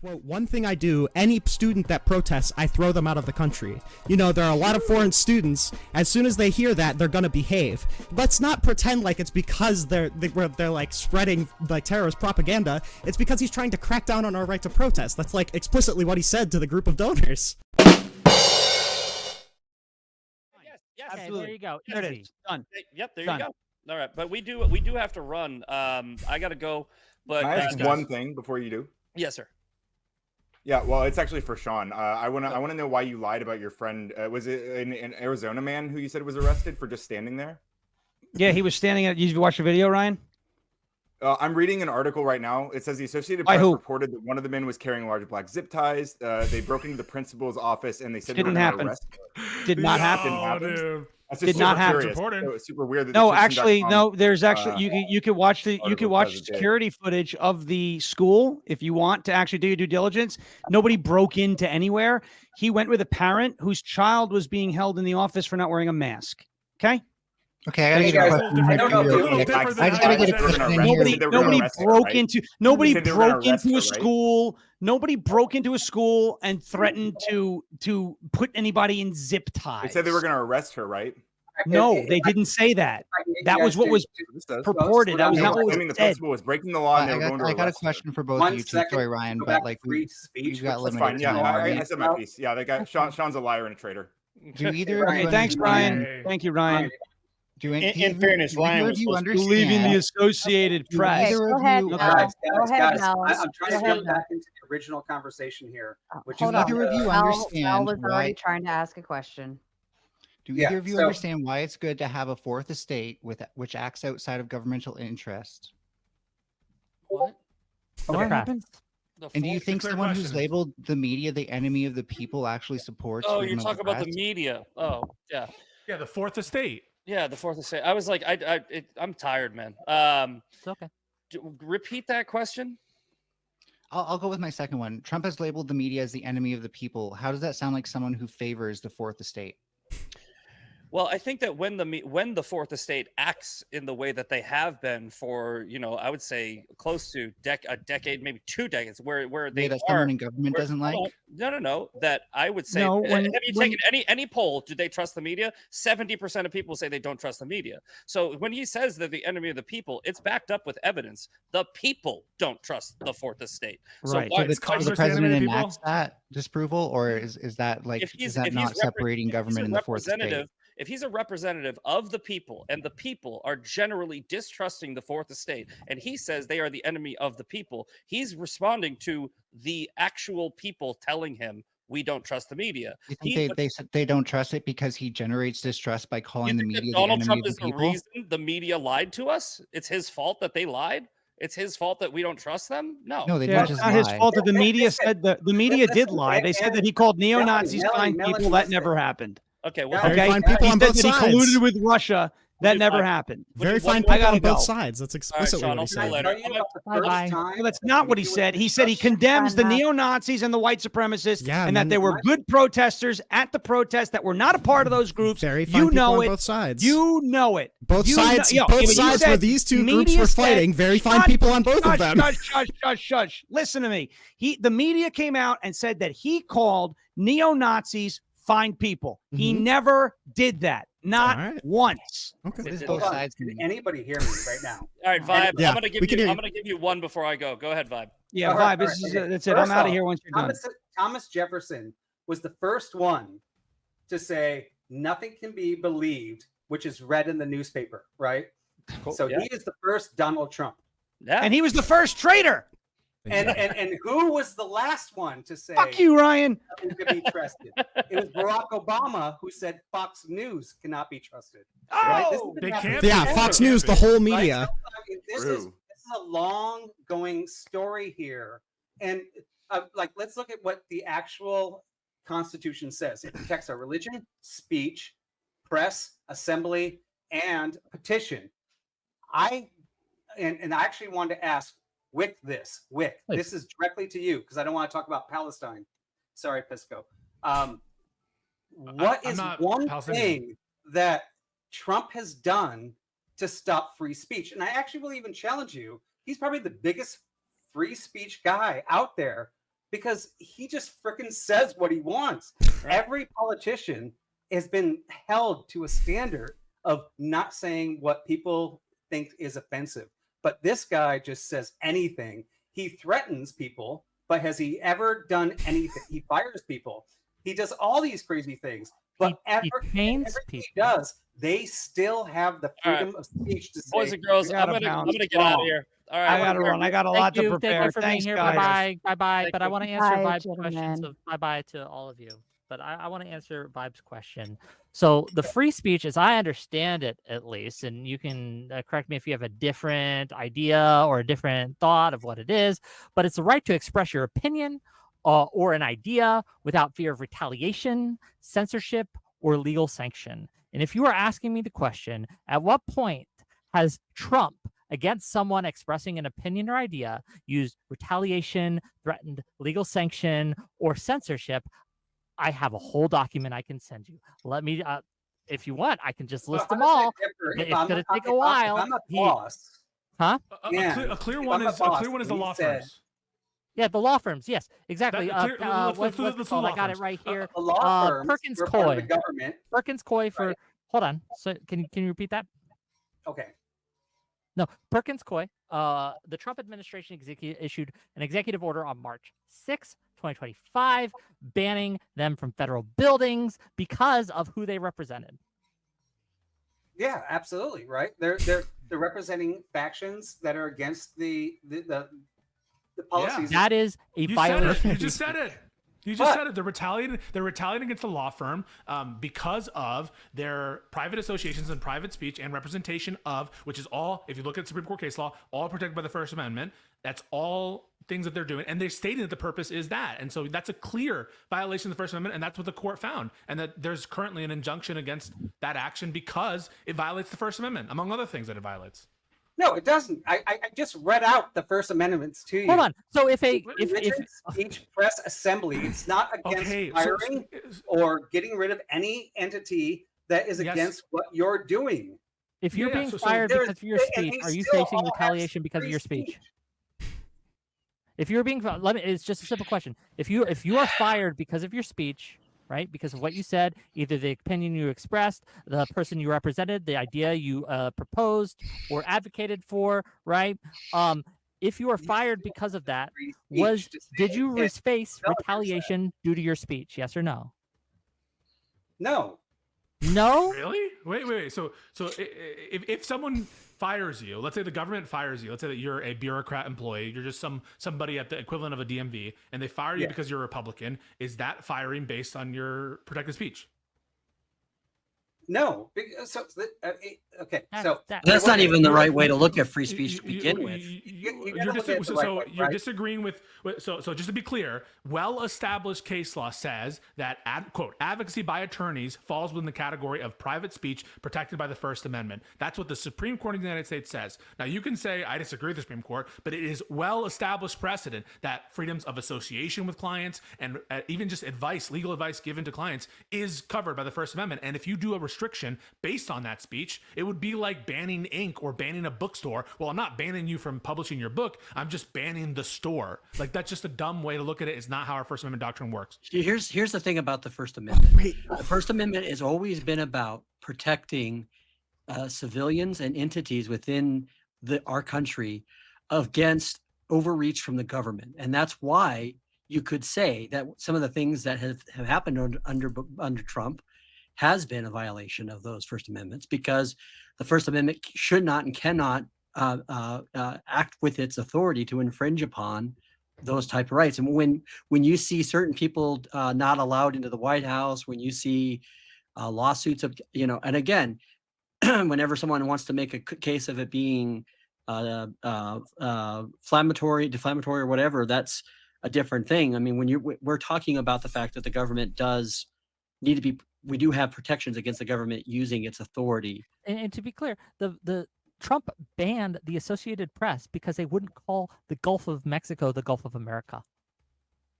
Quote, one thing I do, any student that protests, I throw them out of the country. You know, there are a lot of foreign students. As soon as they hear that, they're gonna behave. Let's not pretend like it's because they're like spreading like terrorist propaganda. It's because he's trying to crack down on our right to protest. That's like explicitly what he said to the group of donors. Yes, Absolutely. There you go. There it is. Done. Yep, there Done. you go. All right, but we do have to run. I gotta go. But can I ask one thing before you do? Yes, sir. Yeah, well, it's actually for Sean. I wanna know why you lied about your friend. Was it an Arizona man who you said was arrested for just standing there? Yeah, he was standing at. Did you watch the video, Ryan? I'm reading an article right now. It says the Associated Press reported that one of the men was carrying large black zip ties. They broke into the principal's office and they said Didn't they were happen. arrest him. Did not happen. Dude. That's Did not happen. So it's super weird. That No, actually, no. There's actually you could watch the security footage of the school if you want to actually do your due diligence. Nobody broke into anywhere. He went with a parent whose child was being held in the office for not wearing a mask. Okay. Okay, I gotta get a question. Nobody broke into a school. Nobody broke into a school and threatened to put anybody in zip ties. They said they were going to arrest her, right? No, they didn't say that. That was what was purported. That was not what was said. The principal was breaking the law. I got a question for both of you too. Sorry, Ryan, but like we've got limited time. Yeah, I said my piece. Yeah, that guy Sean's a liar and a traitor. Do either of you? Thanks, Ryan. Thank you, Ryan. In fairness, Ryan was believing the Associated Press. Go ahead, guys. I'm trying to get back into the original conversation here. Do either of you understand Al was already trying to ask a question. Do either of you understand why it's good to have a fourth estate which acts outside of governmental interest? What happened? And do you think someone who's labeled the media the enemy of the people actually supports? Oh, you're talking about the media. Oh, yeah. Yeah, the fourth estate. Yeah, the fourth estate. I was like, I'm tired, man. It's okay. Repeat that question. I'll go with my second one. Trump has labeled the media as the enemy of the people. How does that sound like someone who favors the fourth estate? Well, I think that when the fourth estate acts in the way that they have been for, I would say close to a decade, maybe 2 decades, where they that someone in government doesn't like. No. That I would say. No, have you taken any poll? Do they trust the media? 70% of people say they don't trust the media. So when he says they're the enemy of the people, it's backed up with evidence. The people don't trust the fourth estate. Right. So the president enacts that disapproval, or is that like is that not separating government and the fourth estate? If he's a representative of the people and the people are generally distrusting the fourth estate and he says they are the enemy of the people, he's responding to the actual people telling him we don't trust the media. You think they don't trust it because he generates distrust by calling the media Donald the enemy Trump of is the people? the reason the media lied to us? It's his fault that they lied? It's his fault that we don't trust them? No. No, they didn't just lie. It's not his fault that the media said that the media did lie. They said that he called neo-Nazis kind people. That never happened. Okay, well, very fine people on both sides. He colluded with Russia. That never happened. Very fine people on both sides. That's explicitly what he said. Bye-bye. Well, that's not what he said. He said he condemns the neo-Nazis and the white supremacists, and that there were good protesters at the protest that were not a part of those groups. Very fine people on both sides. You know it. Both sides where these two groups were fighting. Very fine people on both of them. Shush. Listen to me. The media came out and said that he called neo-Nazis fine people. He never did that. Not once. Okay. Both sides. Can anybody hear me right now? All right, Vibe. I'm gonna give you one before I go. Go ahead, Vibe. Yeah, Vibe. That's it. I'm out of here once you're done. Thomas Jefferson was the first one to say nothing can be believed which is read in the newspaper, right? Cool. So he is the first Donald Trump. Yeah. And he was the first traitor. And who was the last one to say fuck you, Ryan? Nothing could be trusted. It was Barack Obama who said Fox News cannot be trusted. Oh, right? Fox News, the whole media. Right? So, this is a long-going story here, and let's look at what the actual Constitution says. It protects our religion, speech, press, assembly, and petition. I actually wanted to ask Whick this. Whick, this is directly to you because I don't want to talk about Palestine. Sorry, Pisco. What is one thing that Trump has done to stop free speech? And I actually will even challenge you. He's probably the biggest free speech guy out there. because he just freaking says what he wants. Right. Every politician has been held to a standard of not saying what people think is offensive. But this guy just says anything. He threatens people, but has he ever done anything? He fires people. He does all these crazy things. But everything he does, they still have the freedom of speech to say. Boys and girls, I'm gonna get out of here. All right, I gotta run. I got a lot to prepare. Thank you for Thanks, being here. guys. Bye. But I want to answer Bye, Vibe's question. gentlemen. So bye to all of you. But I want to answer Vibe's question. So the free speech, as I understand it, at least, and you can correct me if you have a different idea or a different thought of what it is, but it's the right to express your opinion or an idea without fear of retaliation, censorship, or legal sanction. And if you are asking me the question, at what point has Trump, against someone expressing an opinion or idea, used retaliation, threatened legal sanction, or censorship, I have a whole document I can send you. Let me, if you want, I can just list them all. It's going to take a while. I'm a boss. Huh? A clear one is the law firms. Yeah, the law firms. Yes, exactly. Let's do the law I got firms. it right here. The law firms Perkins were part of Coie. the government. Perkins Coie for. Right. Hold on. So can you repeat that? Okay. No, Perkins Coie. The Trump administration issued an executive order on March 6, 2025, banning them from federal buildings because of who they represented. Yeah, absolutely. Right. They're representing factions that are against the policies. That is a violation. You just said it. You just said it. They're retaliating against the law firm because of their private associations and private speech and representation of, which is all, if you look at Supreme Court case law, all protected by the First Amendment. That's all things that they're doing. And they're stating that the purpose is that. And so that's a clear violation of the First Amendment. And that's what the court found. And that there's currently an injunction against that action because it violates the First Amendment, among other things that it violates. No, it doesn't. I just read out the First Amendments to you. Hold on. So if speech press assembly, it's not against firing or getting rid of any entity that is against what you're doing. If you're being fired because of your speech, are you facing retaliation because of your speech? If you're being, it's just a simple question. If you are fired because of your speech, right? Because of what you said, either the opinion you expressed, the person you represented, the idea you proposed or advocated for, right? If you are fired because of that, did you face retaliation due to your speech? Yes or no? No. No? Really? Wait. So if someone fires you, let's say the government fires you, let's say that you're a bureaucrat employee, you're just somebody at the equivalent of a DMV, and they fire you because you're a Republican, is that firing based on your protected speech? No. Okay. That's not even the right way to look at free speech to begin with. You're disagreeing with. So just to be clear, well-established case law says that quote advocacy by attorneys falls within the category of private speech protected by the First Amendment. That's what the Supreme Court of the United States says. Now you can say I disagree with the Supreme Court, but it is well-established precedent that freedoms of association with clients and even just legal advice given to clients is covered by the First Amendment. And if you do a restriction based on that speech, it would be like banning ink or banning a bookstore. Well, I'm not banning you from publishing your book. I'm just banning the store. Like, that's just a dumb way to look at it. It's not how our First Amendment doctrine works. Here's the thing about the First Amendment. The First Amendment has always been about protecting civilians and entities within our country against overreach from the government. And that's why you could say that some of the things that have happened under Trump has been a violation of those First Amendments, because the First Amendment should not and cannot act with its authority to infringe upon those type of rights. And when you see certain people not allowed into the White House, when you see lawsuits of, and again, whenever someone wants to make a case of it being defamatory or whatever, that's a different thing. I mean, we're talking about the fact that the government does need to be, we do have protections against the government using its authority. And to be clear, the Trump banned the Associated Press because they wouldn't call the Gulf of Mexico the Gulf of America.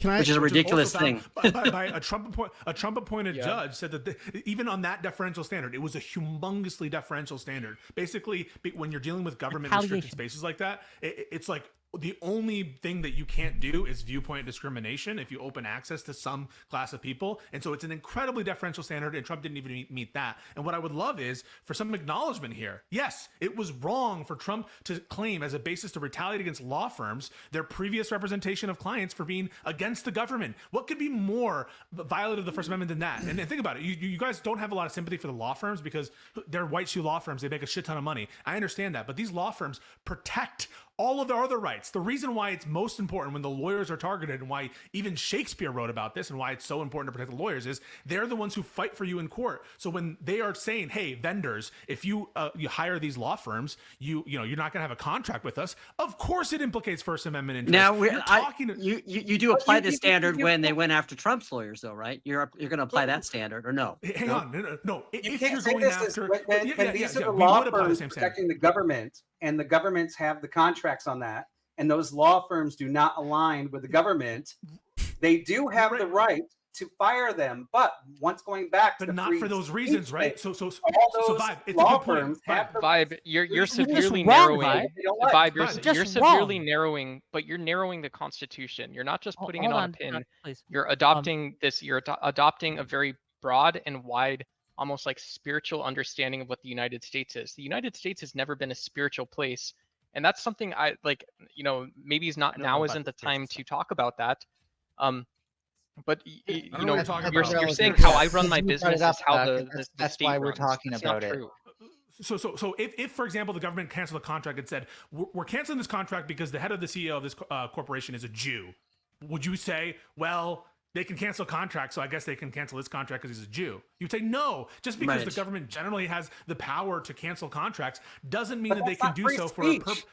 Which is a ridiculous thing. By a Trump-appointed judge said that even on that deferential standard, it was a humongously deferential standard. Basically, when you're dealing with government restricted spaces like that, it's like the only thing that you can't do is viewpoint discrimination if you open access to some class of people. And so it's an incredibly deferential standard, and Trump didn't even meet that. And what I would love is for some acknowledgement here. Yes, it was wrong for Trump to claim as a basis to retaliate against law firms their previous representation of clients for being against the government. What could be more violative of the First Amendment than that? And think about it. You guys don't have a lot of sympathy for the law firms because they're white shoe law firms. They make a shit ton of money. I understand that. But these law firms protect all of their other rights. The reason why it's most important when the lawyers are targeted, and why even Shakespeare wrote about this, and why it's so important to protect the lawyers, is they're the ones who fight for you in court. So when they are saying, hey, vendors, if you hire these law firms, you're not going to have a contract with us, of course it implicates First Amendment interests. You do apply the standard when they went after Trump's lawyers, though, right? You're going to apply that standard, or no? Hang on, no. You can't say this after, these are the law firms protecting the government, and the governments have the contracts on that, and those law firms do not align with the government. They do have the right to fire them, but once going back to not for those reasons, right? So Vibe, it's law a good point. firms Vibe, you're severely wrong, narrowing. Vibe. Vibe, you're Just severely wrong. narrowing, but you're narrowing the Constitution. You're not just putting it Hold on a on, pin. please. You're adopting this. You're adopting a very broad and wide, almost like spiritual understanding of what the United States is. The United States has never been a spiritual place. And that's something I like, maybe is not now isn't the time to talk about that. But you're saying how I run my business is how the that's state why we're runs. talking That's about not it. true. So if, for example, the government canceled a contract and said, we're canceling this contract because the head of the CEO of this corporation is a Jew, would you say, well, they can cancel contracts, so I guess they can cancel this contract because he's a Jew? You'd say no. Just because the government generally has the power to cancel contracts doesn't mean that they can do so for a purpose.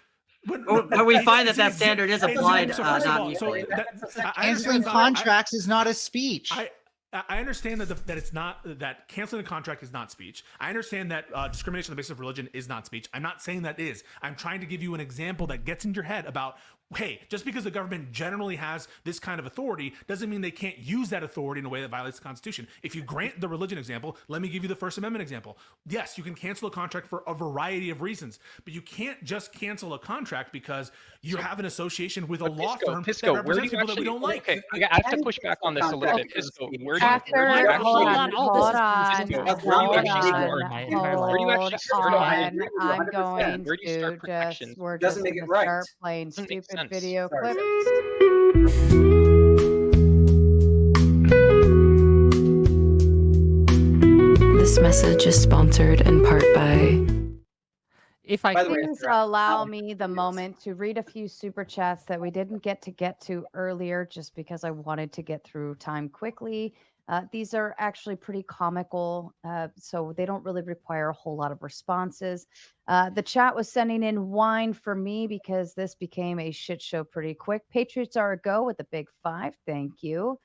But we find that standard is applied not equally. Canceling contracts is not a speech. I understand that it's not, that canceling a contract is not speech. I understand that discrimination on the basis of religion is not speech. I'm not saying that is. I'm trying to give you an example that gets in your head about, hey, just because the government generally has this kind of authority doesn't mean they can't use that authority in a way that violates the Constitution. If you grant the religion example, let me give you the First Amendment example. Yes, you can cancel a contract for a variety of reasons, but you can't just cancel a contract because you have an association with a law firm that represents people that we don't like. Okay, I have to push back on this a little bit. Pisco, where do you actually start protections? We're Doesn't just make it gonna right. start playing Doesn't make stupid sense. video Sorry. clips. This message is sponsored in part by. If I Please allow me the moment to read a few super chats that we didn't get to earlier, just because I wanted to get through time quickly. These are actually pretty comical, so they don't really require a whole lot of responses. The chat was sending in wine for me because this became a shit show pretty quick. Patriots are a go with the big 5. Thank you.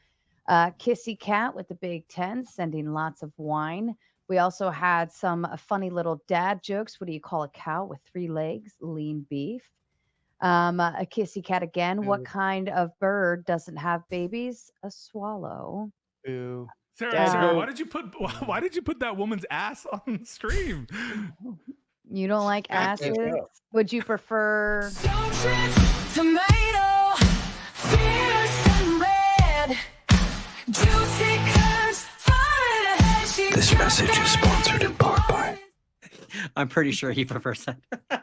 Kissy Cat with the big 10, sending lots of wine. We also had some funny little dad jokes. What do you call a cow with 3 legs? Lean beef. A Kissy Cat again. What kind of bird doesn't have babies? A swallow. Boo. Sarah, why did you put that woman's ass on the stream? You don't like asses? Would you prefer Tomato, fierce and red, juicy curves, This message is sponsored in part by. I'm pretty sure he prefers that.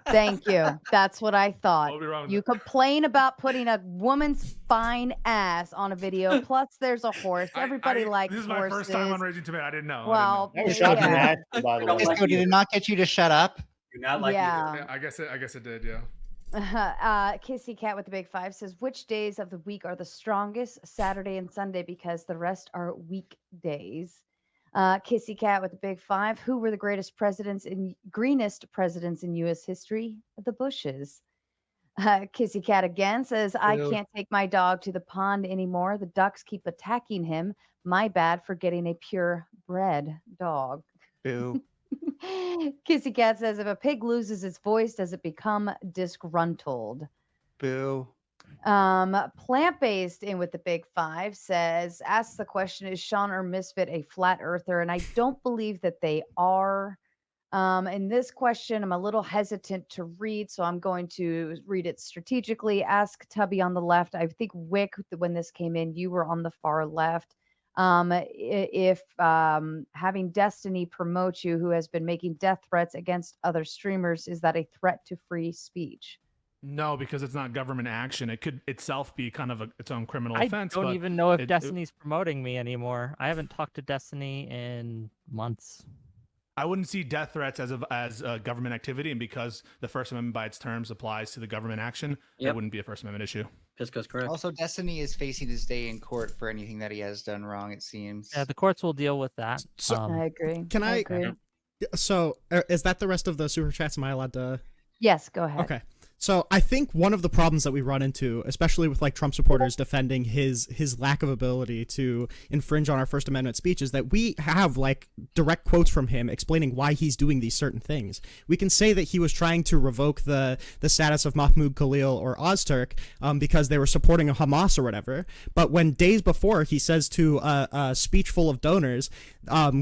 Thank you. That's what I thought. What would be wrong with You complain about putting a woman's fine ass on a video. Plus, there's a horse. Everybody likes This is my horses. first time on Raging Tomato. I didn't know. Well, That was yeah. shocking, actually, by the way. Pisco, did it not get you to shut up? Do not like Yeah. I guess it did. Yeah. Kissy Cat with the big 5 says, which days of the week are the strongest? Saturday and Sunday, because the rest are weekdays. Kissy Cat with the big 5. Who were the greenest presidents in U.S. history? The Bushes. Kissy Cat again says, I can't take my dog to the pond anymore. The ducks keep attacking him. My bad for getting a purebred dog. Boo. Kissy Cat says, if a pig loses its voice, does it become disgruntled? Boo. Plant-based in with the big 5 says, asks the question, is Sean or Misfit a flat earther? And I don't believe that they are. In this question, I'm a little hesitant to read, so I'm going to read it strategically. Ask Tubby on the left. I think Whick, when this came in, you were on the far left. If having Destiny promote you, who has been making death threats against other streamers, is that a threat to free speech? No, because it's not government action. It could itself be kind of its own criminal offense. I don't but even know if Destiny's promoting me anymore. I haven't talked to Destiny in months. I wouldn't see death threats as a government activity, and because the First Amendment by its terms applies to the government action, it wouldn't be a First Amendment issue. Pisco's correct. Also, Destiny is facing his day in court for anything that he has done wrong, it seems. Yeah, the courts will deal with that. So, I agree. Can I agree. So, is that the rest of the super chats? Am I allowed to? Yes, go ahead. Okay. So I think one of the problems that we run into, especially with like Trump supporters defending his lack of ability to infringe on our First Amendment speech, is that we have like direct quotes from him explaining why he's doing these certain things. We can say that he was trying to revoke the status of Mahmoud Khalil or Ozturk because they were supporting Hamas or whatever. But when days before he says to a speech full of donors,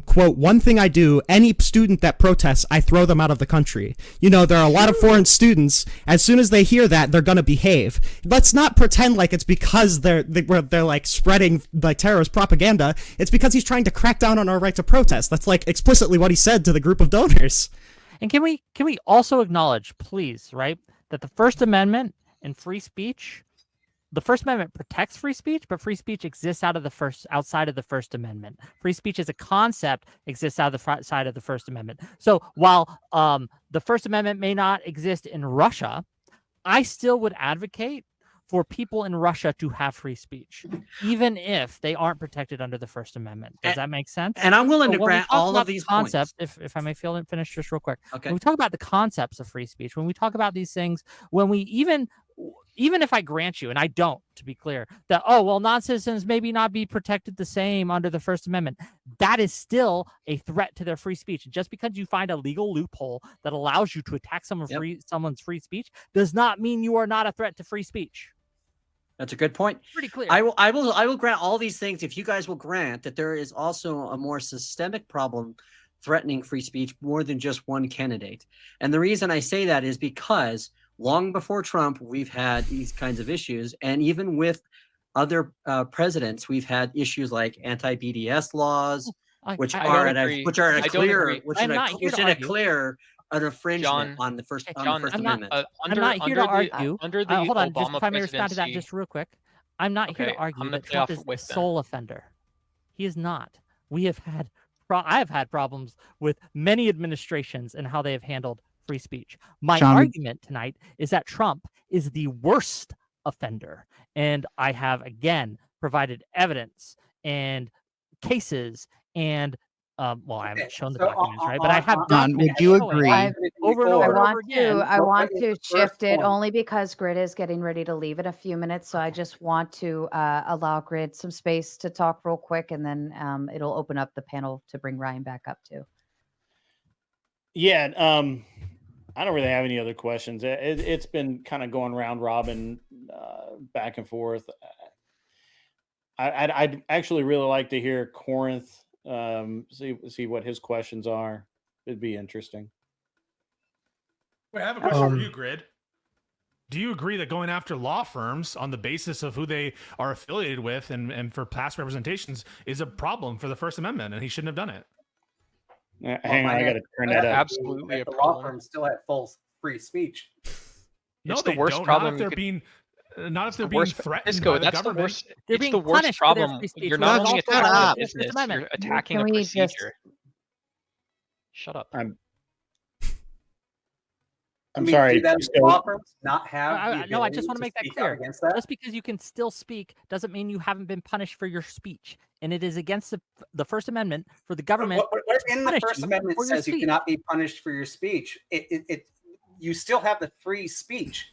quote, "One thing I do, any student that protests, I throw them out of the country." You know, there are a lot of foreign students. As soon as they hear that, they're gonna behave. Let's not pretend like it's because they're like spreading like terrorist propaganda. It's because he's trying to crack down on our right to protest. That's like explicitly what he said to the group of donors. And can we also acknowledge, please, right, that the First Amendment and free speech, the First Amendment protects free speech, but free speech exists outside of the First Amendment. Free speech as a concept exists outside of the First Amendment. So while the First Amendment may not exist in Russia, I still would advocate for people in Russia to have free speech, even if they aren't protected under the First Amendment. Does that make sense? And I'm willing to grant all of these concepts. points. If I may finish just real quick. Okay. When we talk about the concepts of free speech, when we talk about these things, when we even if I grant you, and I don't, to be clear, that, oh, well, non-citizens maybe not be protected the same under the First Amendment, that is still a threat to their free speech. And just because you find a legal loophole that allows you to attack someone's free speech does not mean you are not a threat to free speech. That's a good point. Pretty clear. I will grant all these things if you guys will grant that there is also a more systemic problem threatening free speech more than just one candidate. And the reason I say that is because long before Trump, we've had these kinds of issues. And even with other presidents, we've had issues like anti-BDS laws, which are a clear an infringement on the First Amendment. I'm not here to argue. Under the hold on, Obama if I may respond to that presidency- just real quick. I'm not here to argue that Trump is the sole offender. He is not. We have had I have had problems with many administrations and how they have handled free speech. My argument tonight is that Trump is the worst offender. And I have, again, provided evidence and cases and well, I haven't shown the documents, right? But I have done. Would you agree? Over and over again. I want to shift it only because Grid is getting ready to leave in a few minutes. So I just want to allow Grid some space to talk real quick, and then it'll open up the panel to bring Ryan back up too. Yeah, I don't really have any other questions. It's been kind of going round robin, back and forth. I'd actually really like to hear Corinth. See what his questions are. It'd be interesting. Wait, I have a question for you, Grid. Do you agree that going after law firms on the basis of who they are affiliated with and for past representations is a problem for the First Amendment, and he shouldn't have done it? Hang on, I got to turn that up. Absolutely a The law problem. firms still have full free speech. No, It's they the worst don't. problem Not if you they're could- being not if they're the being worst- threatened Pisco, by the that's the government. worst. They're It's being the worst punished for their problem. free speech. You're Well, not only shut up. attacking the First business, Amendment. you're attacking Can the we just- procedure. Shut up. I'm sorry. Do that Pisco. law firms not have? No, I just want to make that speak out clear. against that? Just because you can still speak doesn't mean you haven't been punished for your speech. And it is against the First Amendment for the government. What in the punish First you Amendment for your says you speech. cannot be punished for your speech. You still have the free speech.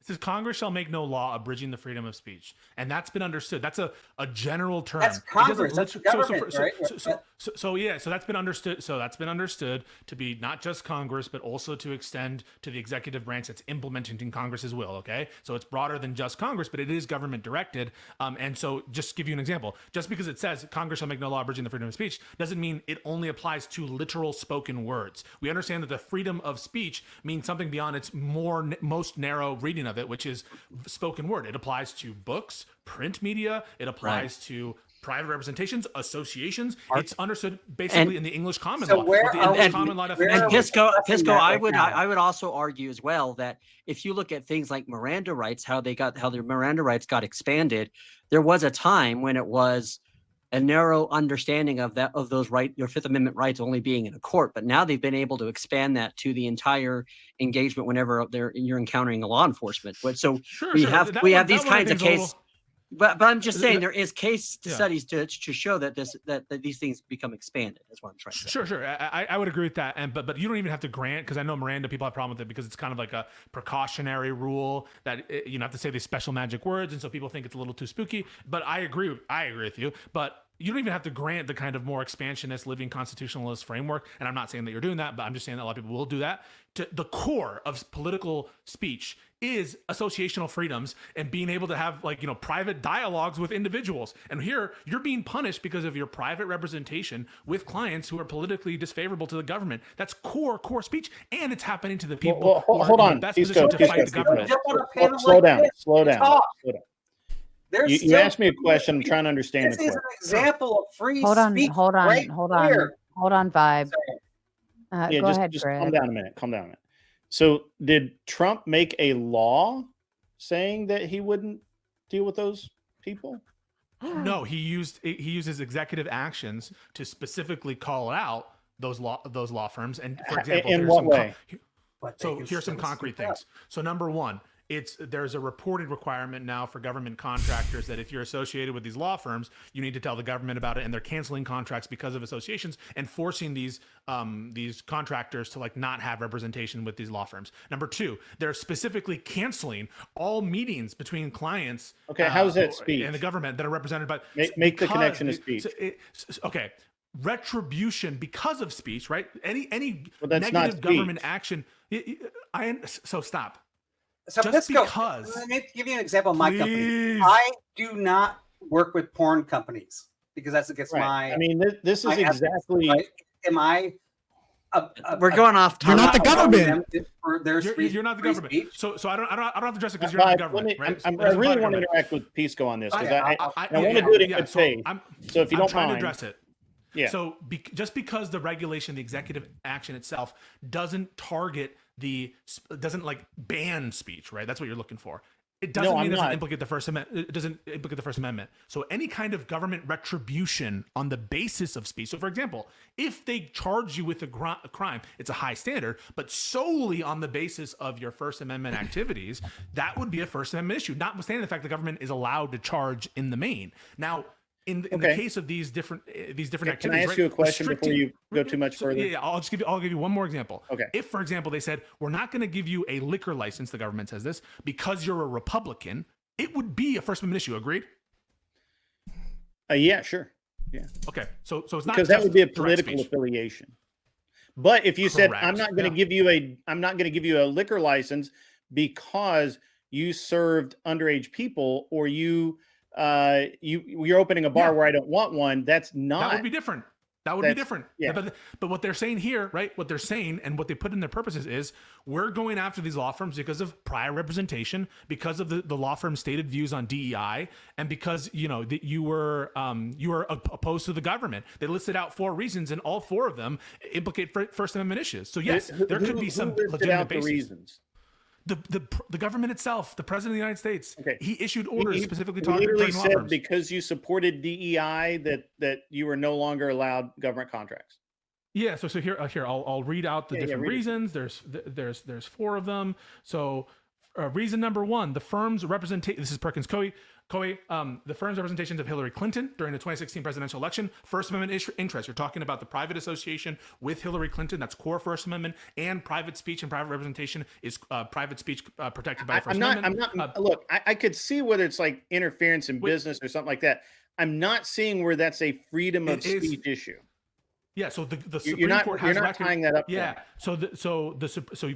It says Congress shall make no law abridging the freedom of speech, and that's been understood. That's a general term. That's Congress. That's the government, right? So that's been understood. So that's been understood to be not just Congress, but also to extend to the executive branch that's implementing Congress's will. Okay, so it's broader than just Congress, but it is government directed. And so, just to give you an example, just because it says Congress shall make no law abridging the freedom of speech doesn't mean it only applies to literal spoken words. We understand that the freedom of speech means something beyond its most narrow reading of it, which is spoken word. It applies to books, print media. It applies to private representations, associations. It's understood basically in the English common law. And Pisco, I would also argue as well that if you look at things like Miranda rights, how their Miranda rights got expanded, there was a time when it was a narrow understanding of those your Fifth Amendment rights only being in a court, but now they've been able to expand that to the entire engagement whenever you're encountering a law enforcement. So we have these kinds of cases. But I'm just saying there is case studies to show that these things become expanded. That's what I'm trying to say. Sure. I would agree with that. But you don't even have to grant, because I know Miranda people have a problem with it because it's kind of like a precautionary rule that you have to say these special magic words, and so people think it's a little too spooky. But I agree with you. But you don't even have to grant the kind of more expansionist, living constitutionalist framework. And I'm not saying that you're doing that, but I'm just saying that a lot of people will do that. The core of political speech is associational freedoms and being able to have private dialogues with individuals. And here you're being punished because of your private representation with clients who are politically disfavorable to the government. That's core speech, and it's happening to the people who are in the best position to fight the government. Slow down. You asked me a question. I'm trying to understand. This is an example of free speech. Hold on, Vibe. Go ahead, just Greg. calm down a minute. So did Trump make a law saying that he wouldn't deal with those people? No, he used his executive actions to specifically call out those law firms. And for example, in what way? Here's some concrete things. So number one, there's a reporting requirement now for government contractors that if you're associated with these law firms, you need to tell the government about it, and they're canceling contracts because of associations and forcing these contractors to not have representation with these law firms. Number two, they're specifically canceling all meetings between clients. Okay, how's that speech? And the government that are represented by make the connection to speech. Okay. Retribution because of speech, right? Any negative government action. So stop. So Pisco, let me give you an example of my company. I do not work with porn companies because that's against my. I mean, this is exactly. Am I? We're going off. You're not the government. You're not the government. So I don't have to address it because you're not the government. Right? I really want to interact with Pisco on this because I want to do it in good faith. So if you don't mind, to address it. Yeah. So just because the regulation, the executive action itself, doesn't ban speech, right? That's what you're looking for. It doesn't mean it doesn't implicate the First Amendment. It doesn't implicate the First Amendment. So any kind of government retribution on the basis of speech. So for example, if they charge you with a crime, it's a high standard, but solely on the basis of your First Amendment activities, that would be a First Amendment issue, notwithstanding the fact the government is allowed to charge in the main. Now, in the case of these different activities, can I ask you a question before you go too much further? Yeah, I'll give you one more example. Okay. If, for example, they said we're not going to give you a liquor license, the government says this because you're a Republican, it would be a First Amendment issue. Agreed? Yeah, sure. Yeah. Okay. So it's not because that would be a political affiliation. But if you said I'm not going to give you a liquor license because you served underage people or you're opening a bar where I don't want one. That would be different. Yeah. But what they're saying here, right? What they're saying and what they put in their purposes is we're going after these law firms because of prior representation, because of the law firm's stated views on DEI, and because that you were opposed to the government. They listed out 4 reasons, and all 4 of them implicate First Amendment issues. So yes, there could be some legitimate basis. Reasons. The government itself, the president of the United States, he issued orders specifically talking to law firms. Because you supported DEI that you were no longer allowed government contracts. Yeah. So here I'll read out the different reasons. There's 4 of them. So reason number 1, the firm's representation. This is Perkins Coie. Coy, the firm's representations of Hillary Clinton during the 2016 presidential election, First Amendment interest. You're talking about the private association with Hillary Clinton. That's core First Amendment, and private speech and private representation is private speech protected by the First Amendment. Look, I could see whether it's like interference in business or something like that. I'm not seeing where that's a freedom of speech issue. Yeah, so the Supreme Court has tying that up. Yeah, so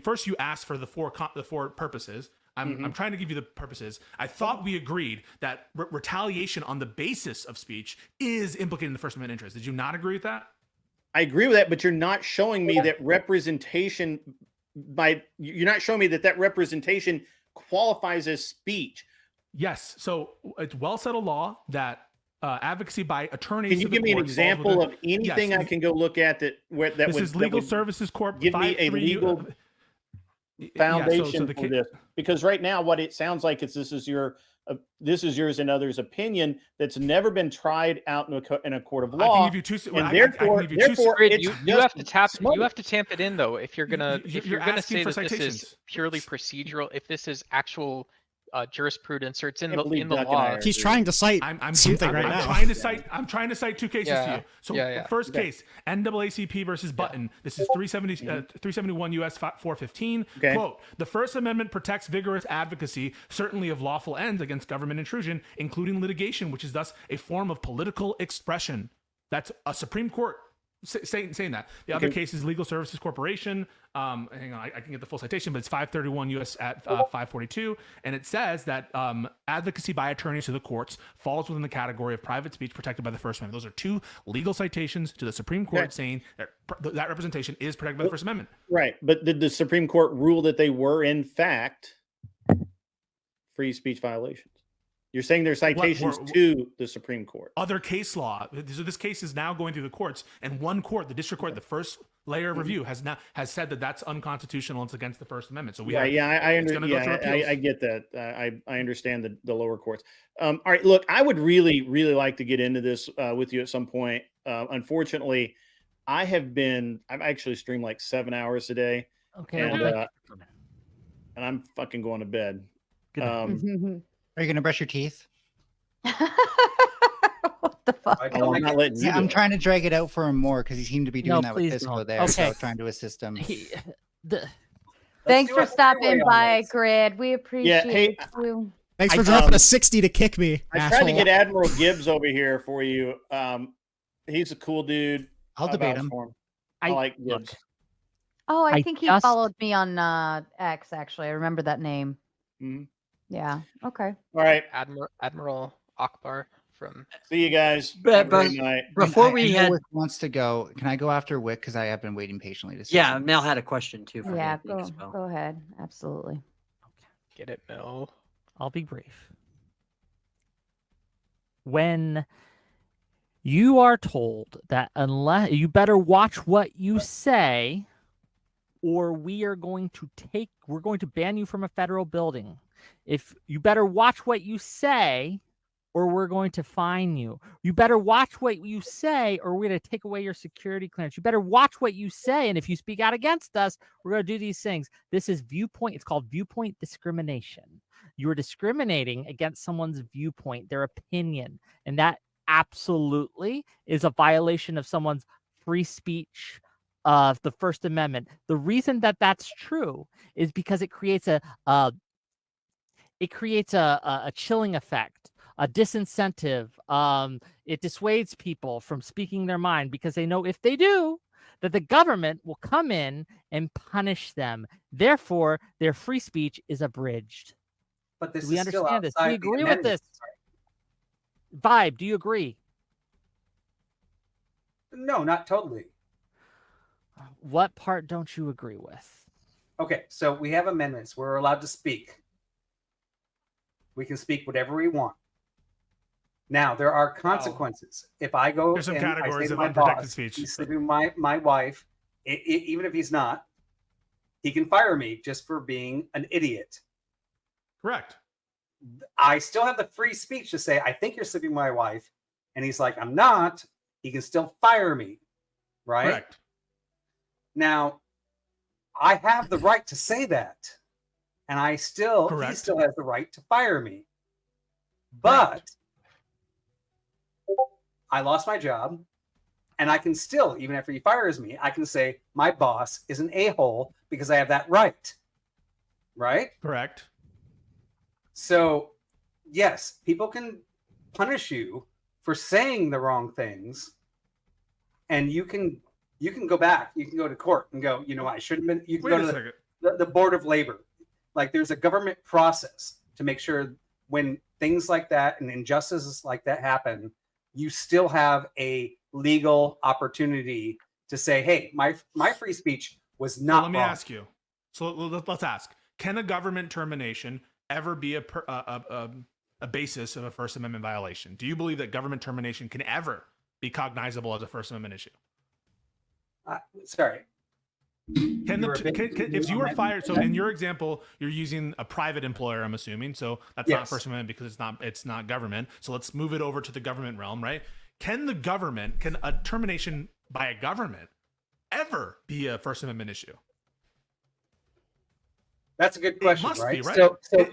first you asked for the four purposes. I'm trying to give you the purposes. I thought we agreed that retaliation on the basis of speech is implicated in the First Amendment interest. Did you not agree with that? I agree with that, but you're not showing me that representation you're not showing me that representation qualifies as speech. Yes. So it's well settled law that advocacy by attorneys. Can you give me an example of anything I can go look at this is Legal Services Corp. Give me a legal foundation for this, because right now what it sounds like is this is yours and others' opinion that's never been tried out in a court of law. You have to tamp it in though. If you're gonna say that this is purely procedural, if this is actual jurisprudence or it's in the law. He's trying to cite something right now. I'm trying to cite two cases to you. So first case, NAACP versus Button. This is 371 U.S. 415. Quote, the First Amendment protects vigorous advocacy, certainly of lawful ends against government intrusion, including litigation, which is thus a form of political expression. That's a Supreme Court saying that. The other case is Legal Services Corporation. Hang on, I can get the full citation, but it's 531 U.S. at 542, and it says that advocacy by attorneys to the courts falls within the category of private speech protected by the First Amendment. Those are two legal citations to the Supreme Court saying that representation is protected by the First Amendment. Right, but did the Supreme Court rule that they were in fact free speech violations? You're saying there's citations to the Supreme Court. Other case law. So this case is now going through the courts, and one court, the district court, the first layer of review, has said that that's unconstitutional. And it's against the First Amendment. So I get that. I understand the lower courts. All right, look, I would really like to get into this with you at some point. Unfortunately, I've actually streamed like 7 hours a day. Okay. And I'm fucking going to bed. Are you going to brush your teeth? What the fuck? I'm not letting you. I'm trying to drag it out for him more because he seemed to be doing that with Pisco there. Okay. So I was trying to assist him. Thanks for stopping by, Grid. We appreciate you. Thanks for dropping a 60 to kick me. I tried to get Admiral Gibbs over here for you. He's a cool dude. I'll debate him. I like Gibbs. Oh, I think he followed me on X, actually. I remember that name. Mm-hmm. Yeah. Okay. All right. Admiral Akbar from. See you guys. Before Wick wants to go, can I go after Wick? Because I have been waiting patiently to see. Yeah, Mel had a question too. For yeah, go ahead. Absolutely. Get it, Mel. I'll be brief. When you are told that unless you better watch what you say, or we're going to ban you from a federal building. If you better watch what you say, or we're going to fine you. You better watch what you say, or we're going to take away your security clearance. You better watch what you say, and if you speak out against us, we're going to do these things. This is viewpoint. It's called viewpoint discrimination. You are discriminating against someone's viewpoint, their opinion, and that absolutely is a violation of someone's free speech of the First Amendment. The reason that that's true is because it creates a chilling effect, a disincentive. It dissuades people from speaking their mind because they know if they do, that the government will come in and punish them. Therefore, their free speech is abridged. But this do we is still understand this? Do outside we the agree with this? Vibe, do you agree? No, not totally. What part don't you agree with? Okay, so we have amendments. We're allowed to speak. We can speak whatever we want. Now, there are consequences. If I go There's some and categories I say to of my unprotected boss, speech. he's sleeping with my wife, even if he's not, he can fire me just for being an idiot. Correct. I still have the free speech to say, I think you're sleeping with my wife. And he's like, I'm not. He can still fire me. Right? Correct. Now, I have the right to say that. And he still has the right to fire me. But I lost my job, and I can still, even after he fires me, I can say my boss is an a-hole because I have that right. Right? Correct. So, yes, people can punish you for saying the wrong things, and you can go back. You can go to court and go, you know, I shouldn't have been. You can go to the Board of Labor. Like, there's a government process to make sure when things like that and injustices like that happen, you still have a legal opportunity to say, hey, my free speech was not Let me wrong. ask you. So let's ask: can a government termination ever be a basis of a First Amendment violation? Do you believe that government termination can ever be cognizable as a First Amendment issue? Sorry. If you were fired, so in your example, you're using a private employer, I'm assuming, so that's not First Amendment because it's not government. So let's move it over to the government realm, right? Can a termination by a government ever be a First Amendment issue? That's a good question, must right? be, right?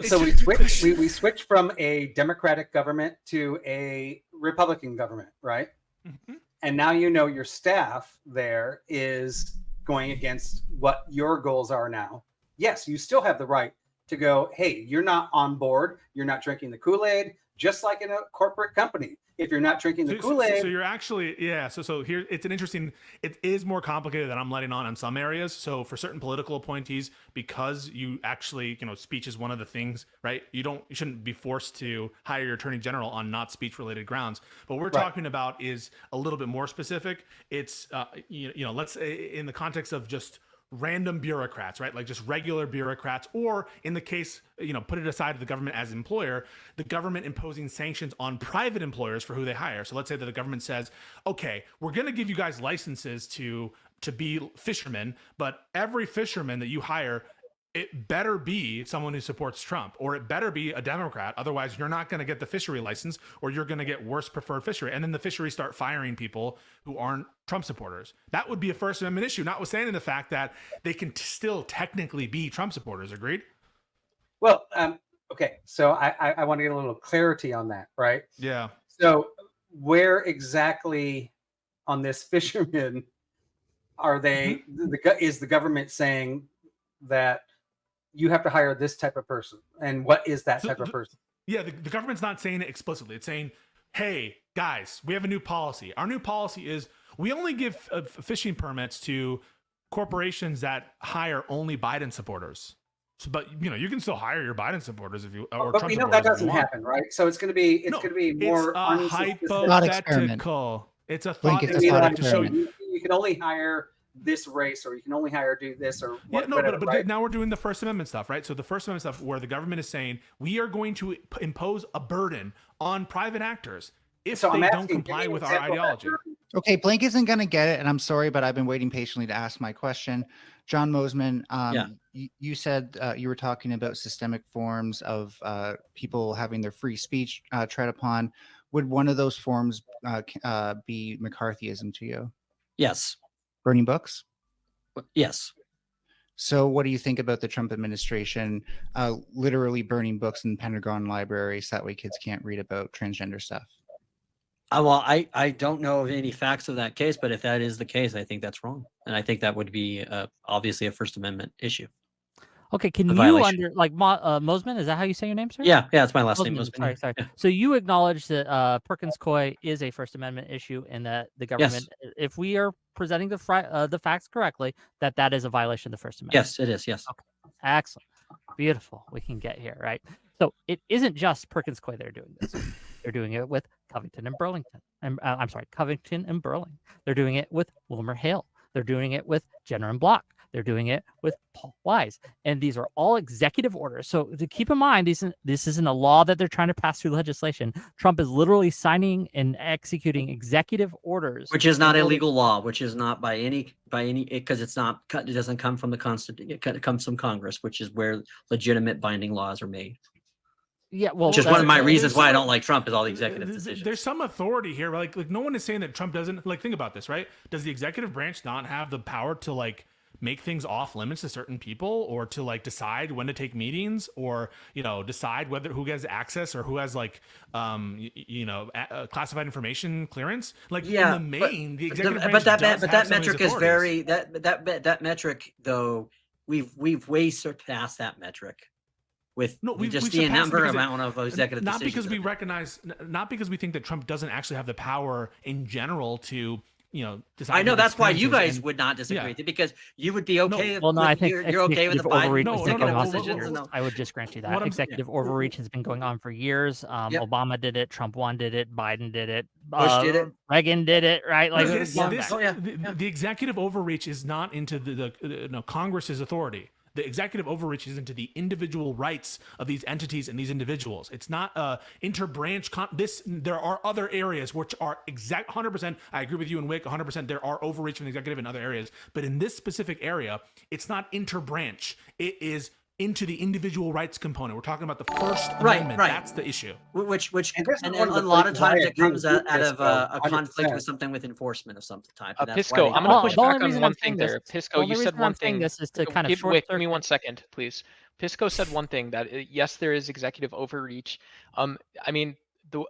So we switched from a Democratic government to a Republican government, right? Mm-hmm. And now you know your staff there is going against what your goals are now. Yes, you still have the right to go, hey, you're not on board. You're not drinking the Kool-Aid, just like in a corporate company. If you're not drinking the Kool-Aid. So you're actually, So here, it is more complicated than I'm letting on in some areas. So for certain political appointees, because you actually, speech is one of the things, right? You shouldn't be forced to hire your attorney general on not speech related grounds. But what we're talking about is a little bit more specific. It's, let's say in the context of just random bureaucrats, right? Like just regular bureaucrats, or in the case, put it aside to the government as employer, the government imposing sanctions on private employers for who they hire. So let's say that the government says, okay, we're going to give you guys licenses to be fishermen, but every fisherman that you hire, it better be someone who supports Trump, or it better be a Democrat. Otherwise, you're not going to get the fishery license, or you're going to get worse preferred fishery. And then the fisheries start firing people who aren't Trump supporters. That would be a First Amendment issue, notwithstanding the fact that they can still technically be Trump supporters. Agreed? Well, okay. So I want to get a little clarity on that, right? Yeah. So where exactly on this fisherman are they? Is the government saying that you have to hire this type of person? And what is that type of person? Yeah, the government's not saying it explicitly. It's saying, hey, guys, we have a new policy. Our new policy is we only give fishing permits to corporations that hire only Biden supporters. So, but you can still hire your Biden supporters if you or but Trump we know supporters that doesn't happen, right? So it's going to be more it's a hypothetical. It's a thought experiment to show you. You can only hire this race, or you can only do this, or whatever, but right? Now we're doing the First Amendment stuff, right? So the First Amendment stuff where the government is saying we are going to impose a burden on private actors if they don't comply with our ideology. Okay, Blink isn't going to get it, and I'm sorry, but I've been waiting patiently to ask my question. John Mosman, you said you were talking about systemic forms of people having their free speech tread upon. Would one of those forms be McCarthyism to you? Yes. Burning books? Yes. So what do you think about the Trump administration literally burning books in Pentagon libraries that way kids can't read about transgender stuff? Well, I don't know of any facts of that case, but if that is the case, I think that's wrong. And I think that would be obviously a First Amendment issue. Okay, can you Mosman, is that how you say your name, sir? Yeah, it's my last name, Mosman. Sorry. Yeah. So you acknowledge that Perkins Coie is a First Amendment issue, and that the government, if we are presenting the facts correctly, that is a violation of the First Amendment. Yes, it is. Yes. Okay. Excellent. Beautiful. We can get here, right? So it isn't just Perkins Coie that are doing this. They're doing it with Covington and Burlington. Covington and Burling. They're doing it with Wilmer Hale. They're doing it with Jenner and Block. They're doing it with Paul Wise. And these are all executive orders. So to keep in mind, this isn't a law that they're trying to pass through legislation. Trump is literally signing and executing executive orders. Which is not a legal law, which is not by any, because it doesn't come from the Constitution. It comes from Congress, which is where legitimate binding laws are made. Yeah, well, which is one of my reasons why I don't like Trump is all the executive decisions. There's some authority here, like no one is saying that Trump doesn't. Like, think about this, right? Does the executive branch not have the power to make things off limits to certain people, or to like decide when to take meetings, or decide who gets access or who has like classified information clearance. Like in the main, the executive branch that metric is very that metric though. We've way surpassed that metric. We've the number amount of executive not decisions because we recognize, not because we think that Trump doesn't actually have the power in general to decide. I know that's why you guys would not disagree with it, because you would be okay. I think you're okay with the Biden decisions. I would just grant you that executive overreach has been going on for years. Obama did it, Trump 1 did it, Biden did it, Bush did it, Reagan did it, right? Like the executive overreach is not into the Congress's authority. The executive overreach is into the individual rights of these entities and these individuals. It's not interbranch. There are other areas which are 100%. I agree with you and Whick 100%. There are overreach from the executive in other areas, but in this specific area, it's not interbranch. It is into the individual rights component. We're talking about the First Amendment. That's the issue. Which and a lot of times it comes out of a conflict with something with enforcement of some type. Pisco, I'm going to push back on one thing there. Pisco, you said one thing. This is to kind of give me 1 second, please. Pisco said one thing, that yes, there is executive overreach. I mean,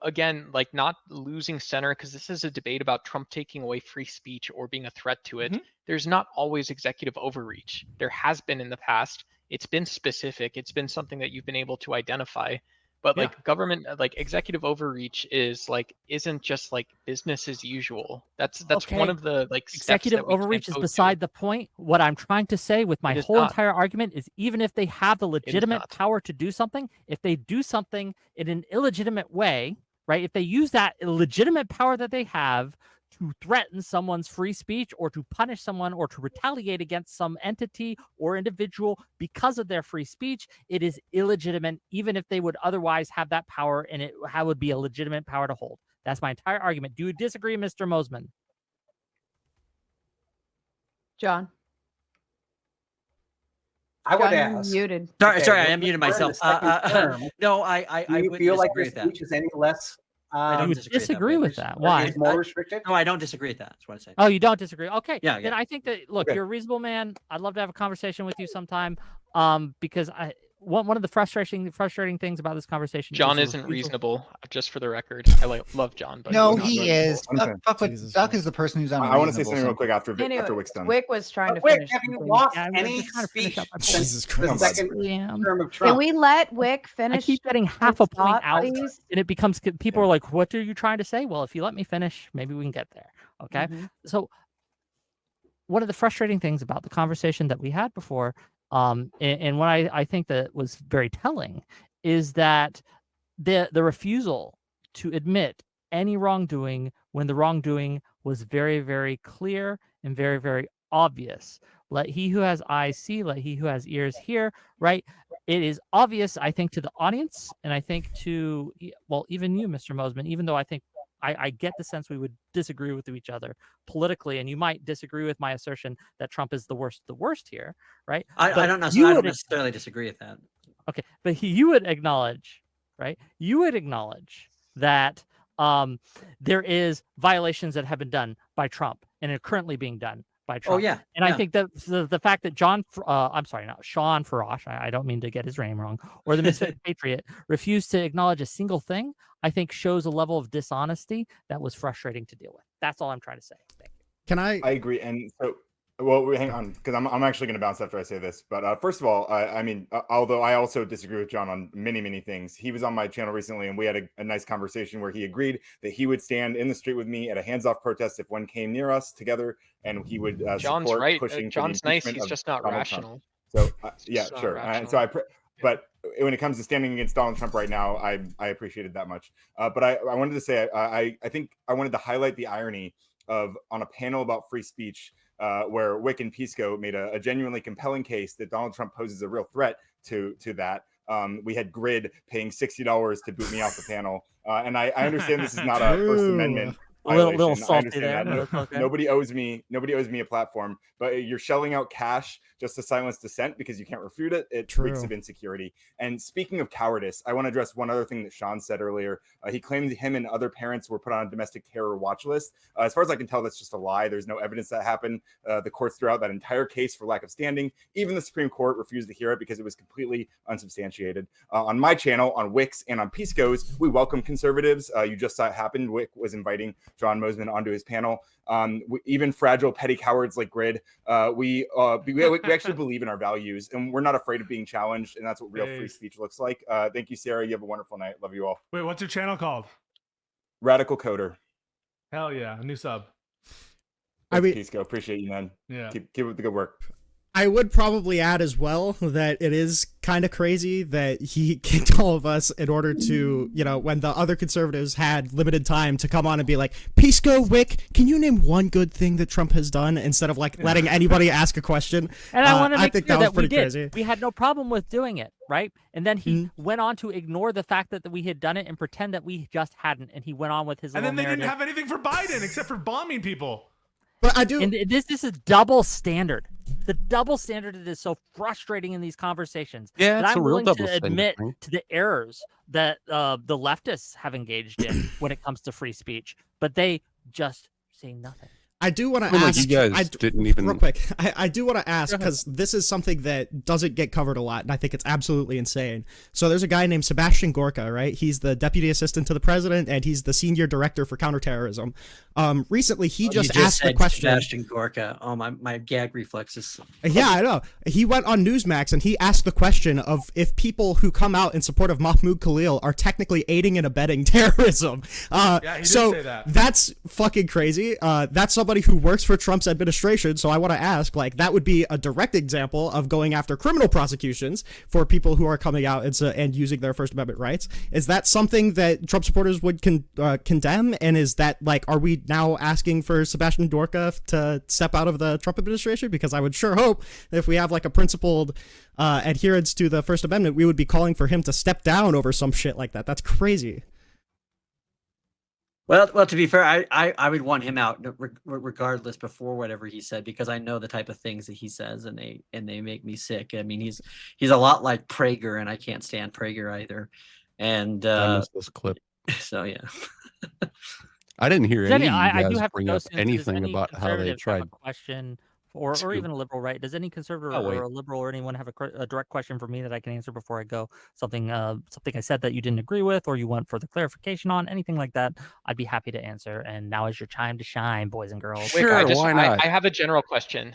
again, like not losing center, because this is a debate about Trump taking away free speech or being a threat to it. There's not always executive overreach. There has been in the past. It's been specific. It's been something that you've been able to identify. But like government, like executive overreach isn't just like business as usual. That's one of the like executive overreach is beside the point. What I'm trying to say with my whole entire argument is, even if they have the legitimate power to do something, if they do something in an illegitimate way, right? If they use that legitimate power that they have to threaten someone's free speech, or to punish someone, or to retaliate against some entity or individual because of their free speech, it is illegitimate, even if they would otherwise have that power, and it would be a legitimate power to hold. That's my entire argument. Do you disagree, Mr. Mosman? John? I would ask. Muted. Sorry, I unmuted myself. No, I do you feel like your speech is any less? I don't disagree with that. Why? It's more restricted? No, I don't disagree with that. That's what I say. Oh, you don't disagree? Okay. Yeah. Then I think that, look, you're a reasonable man. I'd love to have a conversation with you sometime. Because one of the frustrating things about this conversation. John isn't reasonable, just for the record. I love John, but no, he is. Duck is the person who's unreasonable. I want to say something real quick after Wick's done. Wick was trying to Wick, finish. have you lost any speech since the second term of Trump? Can we let Wick finish? I keep getting half a point out, please? and it becomes people are like, "What are you trying to say?" Well, if you let me finish, maybe we can get there. Okay. So, one of the frustrating things about the conversation that we had before, and what I think that was very telling, is that the refusal to admit any wrongdoing when the wrongdoing was very, very clear and very, very obvious. Let he who has eyes see, let he who has ears hear, right? It is obvious, I think, to the audience, and I think to, well, even you, Mr. Mosman, even though I think I get the sense we would disagree with each other politically, and you might disagree with my assertion that Trump is the worst here, right? I don't necessarily disagree with that. Okay, but you would acknowledge, right? You would acknowledge that there is violations that have been done by Trump and are currently being done by Trump. Oh yeah, and I think that the fact that Sean Farash, I don't mean to get his name wrong, or the Misfit Patriot refused to acknowledge a single thing, I think shows a level of dishonesty that was frustrating to deal with. That's all I'm trying to say. Thank you. Can I agree. And so, well, hang on, because I'm actually going to bounce after I say this. But first of all, I mean, although I also disagree with John on many things, he was on my channel recently, and we had a nice conversation where he agreed that he would stand in the street with me at a hands-off protest if one came near us together, and he would John's support right. pushing. John's nice. He's just not rational. So yeah, sure. And so but when it comes to standing against Donald Trump right now, I appreciated that much. But I wanted to say, I think I wanted to highlight the irony of, on a panel about free speech, where Whick and Pisco made a genuinely compelling case that Donald Trump poses a real threat to that. We had Grid paying $60 to boot me off the panel. And I understand this is not a First Amendment little I salty understand there. that. But that's okay. Nobody owes me a platform, but you're shelling out cash just to silence dissent because you can't refute it. It reeks of insecurity. And speaking of cowardice, I want to address one other thing that Sean said earlier. He claimed him and other parents were put on a domestic terror watch list. As far as I can tell, that's just a lie. There's no evidence that happened. The courts threw out that entire case for lack of standing. Even the Supreme Court refused to hear it because it was completely unsubstantiated. On my channel, on Whick's and on Pisco's, we welcome conservatives. You just saw it happen. Whick was inviting John Mosman onto his panel. Even fragile, petty cowards like Grid, we actually believe in our values, and we're not afraid of being challenged, and that's what real free speech looks like. Thank you, Sarah. You have a wonderful night. Love you all. Wait, what's your channel called? Radical Coder. Hell yeah, a new sub. Pisco, appreciate you, man. Yeah. Keep up the good work. I would probably add as well that it is kind of crazy that he kicked all of us in order to, when the other conservatives had limited time to come on and be like, Pisco, Whick, can you name one good thing that Trump has done, instead of letting anybody ask a question? And I want to make sure that we did. Crazy. We had no problem with doing it, right? And then he went on to ignore the fact that we had done it and pretend that we just hadn't. And he went on with his. And then they narrative. didn't have anything for Biden except for bombing people. But I do. And this is a double standard. The double standard that is so frustrating in these conversations. Yeah, that it's I'm a real willing double to admit standard. to the errors that the leftists have engaged in when it comes to free speech, but they just say nothing. I do want to Well, ask. you guys didn't even real quick. I do want to ask because this is something that doesn't get covered a lot, and I think it's absolutely insane. So there's a guy named Sebastian Gorka, right? He's the deputy assistant to the president, and he's the senior director for counterterrorism. Recently, he just asked the question. Sebastian Gorka. Oh, my gag reflexes. Yeah, I know. He went on Newsmax and he asked the question of if people who come out in support of Mahmoud Khalil are technically aiding and abetting terrorism. Yeah, he did say that. That's fucking crazy. That's somebody who works for Trump's administration. So I want to ask, that would be a direct example of going after criminal prosecutions for people who are coming out and using their First Amendment rights. Is that something that Trump supporters would condemn? And is that are we now asking for Sebastian Gorka to step out of the Trump administration? Because I would sure hope that if we have a principled adherence to the First Amendment, we would be calling for him to step down over some shit like that. That's crazy. Well, to be fair, I would want him out regardless before whatever he said, because I know the type of things that he says and they make me sick. I mean, he's a lot like Prager, and I can't stand Prager either. And I missed this clip. So yeah. I didn't hear any of you guys have bring up anything about how they tried. A question or even a liberal, right? Does any conservative or a liberal or anyone have a direct question for me that I can answer before I go? Something I said that you didn't agree with or you want further clarification on, anything like that, I'd be happy to answer. And now is your time to shine, boys and girls. Sure, why not? I have a general question.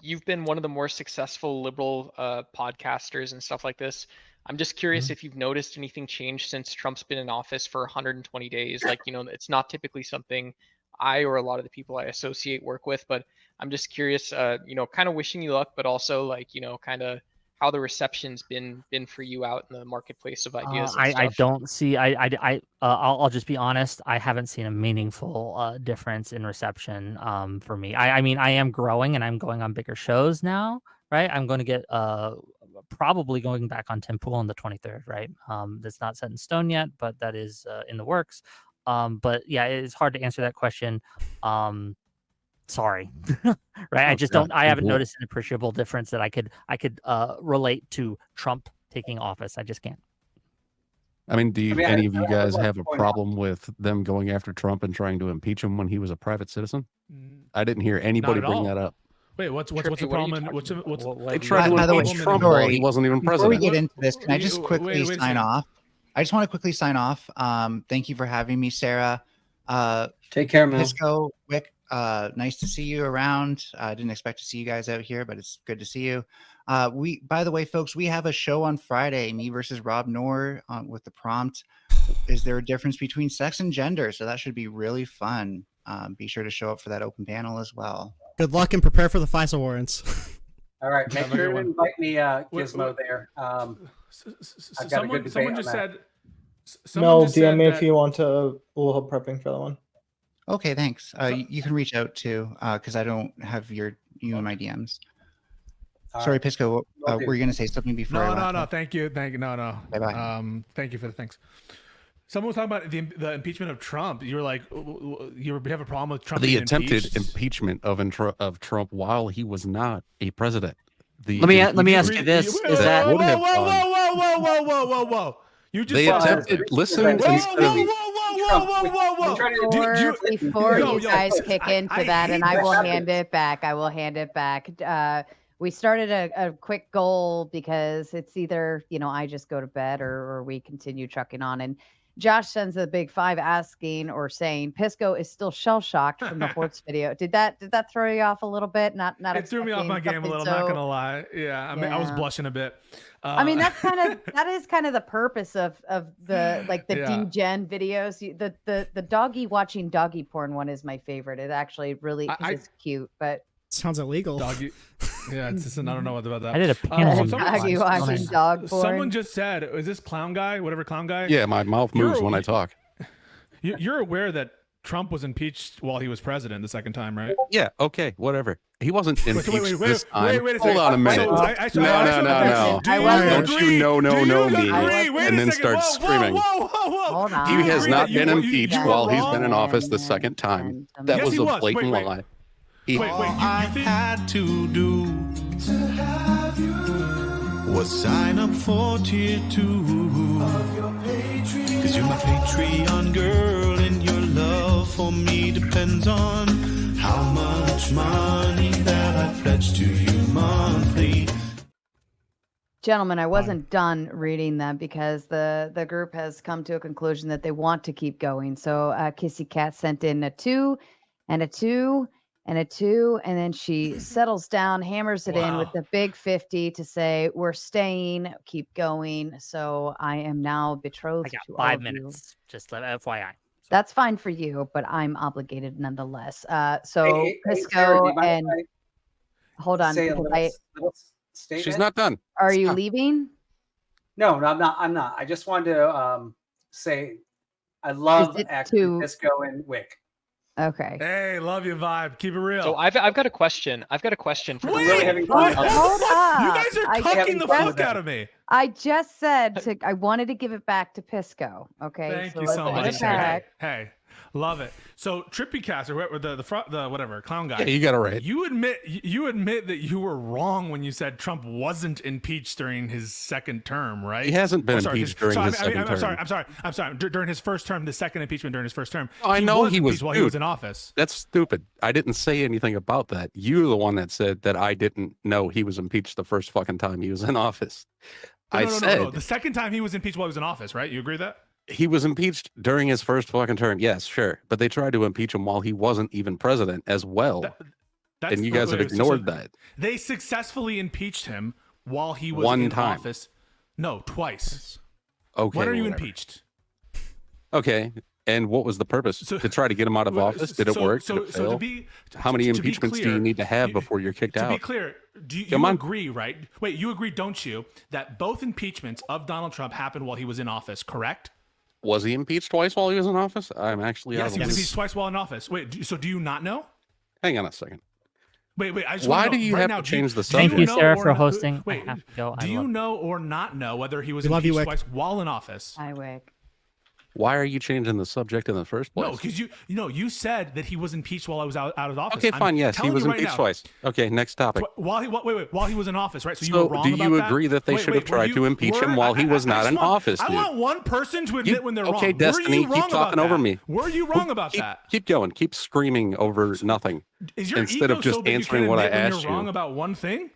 You've been one of the more successful liberal podcasters and stuff like this. I'm just curious if you've noticed anything change since Trump's been in office for 120 days. It's not typically something I or a lot of the people I associate work with, but I'm just curious, kind of wishing you luck, but also kind of how the reception's been for you out in the marketplace of ideas. I don't see. I'll just be honest. I haven't seen a meaningful difference in reception for me. I mean, I am growing and I'm going on bigger shows now, right? I'm going to get probably going back on Tim Pool on the 23rd, right? That's not set in stone yet, but that is in the works. But yeah, it's hard to answer that question. Sorry, right? I just don't. I haven't noticed an appreciable difference that I could relate to Trump taking office. I just can't. I mean, any of you guys have a problem with them going after Trump and trying to impeach him when he was a private citizen? I didn't hear anybody bring that up. Wait, what's the problem? They tried to impeach Trump while he wasn't even president. Before we get into this, can I just quickly sign off? I just want to quickly sign off. Thank you for having me, Sarah. Take care, man. Pisco, Whick, nice to see you around. I didn't expect to see you guys out here, but it's good to see you. By the way, folks, we have a show on Friday, me versus Rob Noor, with the prompt, is there a difference between sex and gender? So that should be really fun. Be sure to show up for that open panel as well. Good luck and prepare for the FISA warrants. All right, make sure to invite me, Gizmo, there. I've got a good debate someone just said. No, DM me if you want a little prepping for that one. Okay, thanks. You can reach out too, because I don't have you in my DMs. Sorry, Pisco. Were you going to say something before? No. Thank you. No. Bye-bye. Thank you for the thanks. Someone was talking about the impeachment of Trump. You were like, you have a problem with Trump? The being attempted impeached? impeachment of Trump while he was not a president. Let me ask you this: is that whoa? You just they attempted. Listen, Before you guys kick into that, and I will hand it back. We started a quick goal because it's either, I just go to bed or we continue trucking on. And Josh sends a big 5 asking or saying Pisco is still shell shocked from the Hortz video. Did that throw you off a little bit? Not it threw me off my game a little, not gonna lie. Yeah, I was blushing a bit. That is kind of the purpose of the degen videos. The doggy watching doggy porn one is my favorite. It actually really is cute, but sounds illegal. Doggy. Yeah, I don't know about that. I did a panel. Doggy watching dog porn. Someone just said, "Is this clown guy? Whatever clown guy." Yeah, my mouth moves when I talk. You're aware that Trump was impeached while he was president the second time, right? Yeah. Okay. Whatever. He wasn't impeached this time. Wait a Hold on a minute. No. Don't you know me? And then start screaming. Hold on. He has not been impeached while he's been in office the second time. That was a blatant lie. All I had to do was sign up for tier 2. Cause you're my Patreon girl, and your love for me depends on how much money that I pledge to you monthly. Gentlemen, I wasn't done reading them because the group has come to a conclusion that they want to keep going. So Kissy Cat sent in a 2 and a 2 and a 2, and then she settles down, hammers it in with the big 50 to say, we're staying, keep going. So I am now betrothed I got to 5 all minutes. of you. Just FYI. That's fine for you, but I'm obligated nonetheless. So Pisco and hold on. She's not done. Are you leaving? No, I'm not. I just wanted to say I love actually Pisco and Whick. Okay. Hey, love you, Vibe. Keep it real. So I've got a question. For Hold up. You guys are cucking the fuck out of me. I just said I wanted to give it back to Pisco. Okay. Thank you so much. Hey, love it. So TrippyCast or the whatever clown guy. Yeah, you got it right. You admit that you were wrong when you said Trump wasn't impeached during his second term, right? He hasn't been impeached during his second term. I'm sorry. During his first term, the second impeachment during his first term. Oh, I know he was while he was in office. That's stupid. I didn't say anything about that. You're the one that said that I didn't know he was impeached the first fucking time he was in office. No. The second time he was impeached while he was in office, right? You agree with that? He was impeached during his first fucking term. Yes, sure. But they tried to impeach him while he wasn't even president as well. And you guys have ignored that. They successfully impeached him while he was in office. No, twice. Okay. When are you impeached? Okay. And what was the purpose? To try to get him out of office? Did it work? Did it fail? How many impeachments do you need to have before you're kicked out? To be clear, do you agree, right? Wait, you agree, don't you, that both impeachments of Donald Trump happened while he was in office, correct? Was he impeached twice while he was in office? I'm actually yes, he was impeached twice while in office. Wait, so do you not know? Hang on a second. Wait. Why do you have to change the subject? Thank you, Sarah, for hosting. Wait, do you know or not know whether he was impeached twice while in office? Hi, Wick. Why are you changing the subject in the first place? No, because you said that he was impeached while I was out of office. Okay, fine. Yes, he was impeached twice. Okay, next topic. While he was in office, right? So you were wrong do about you that? agree that they should have tried to impeach him while he was not in office? I want one person to admit when they're wrong. Okay, Destiny, keep talking over me. Were you wrong about that? Keep going. Keep screaming over nothing instead of just answering what I asked you. You're wrong about one thing.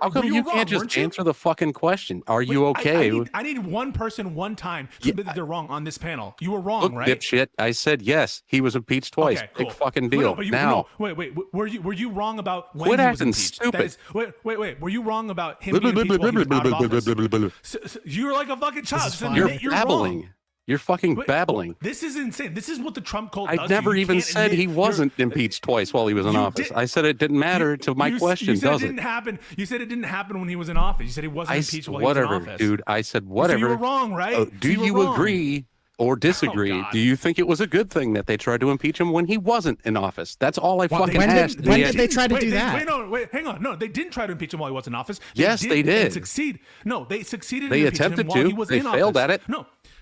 How come you can't just answer the fucking question? Are you okay? I need one person one time to admit that they're wrong on this panel. You were wrong, Look, right? Dipshit, I said yes. He was impeached twice. Okay, cool. Big fucking deal. Wait. Were you wrong about when Quit he was acting impeached? stupid. Wait. Were you wrong about him being impeached while he was out of office? You're like a fucking child. You're babbling. Wrong. You're fucking babbling. This is insane. This is what the Trump cult does. I never even said he wasn't impeached twice while he was in office. I said it didn't matter to my question, does it? You said it didn't happen when he was in office. You said he wasn't impeached while he was in office. Dude, I said whatever. So you were wrong, right? Do you agree or disagree? Do you think it was a good thing that they tried to impeach him when he wasn't in office? That's all I fucking asked. When did they try to do that? Hang on. No, they didn't try to impeach him while he was in office. Yes, they did. Succeed. No, they succeeded. They in impeaching attempted him while to. He was they in failed office. at it. No.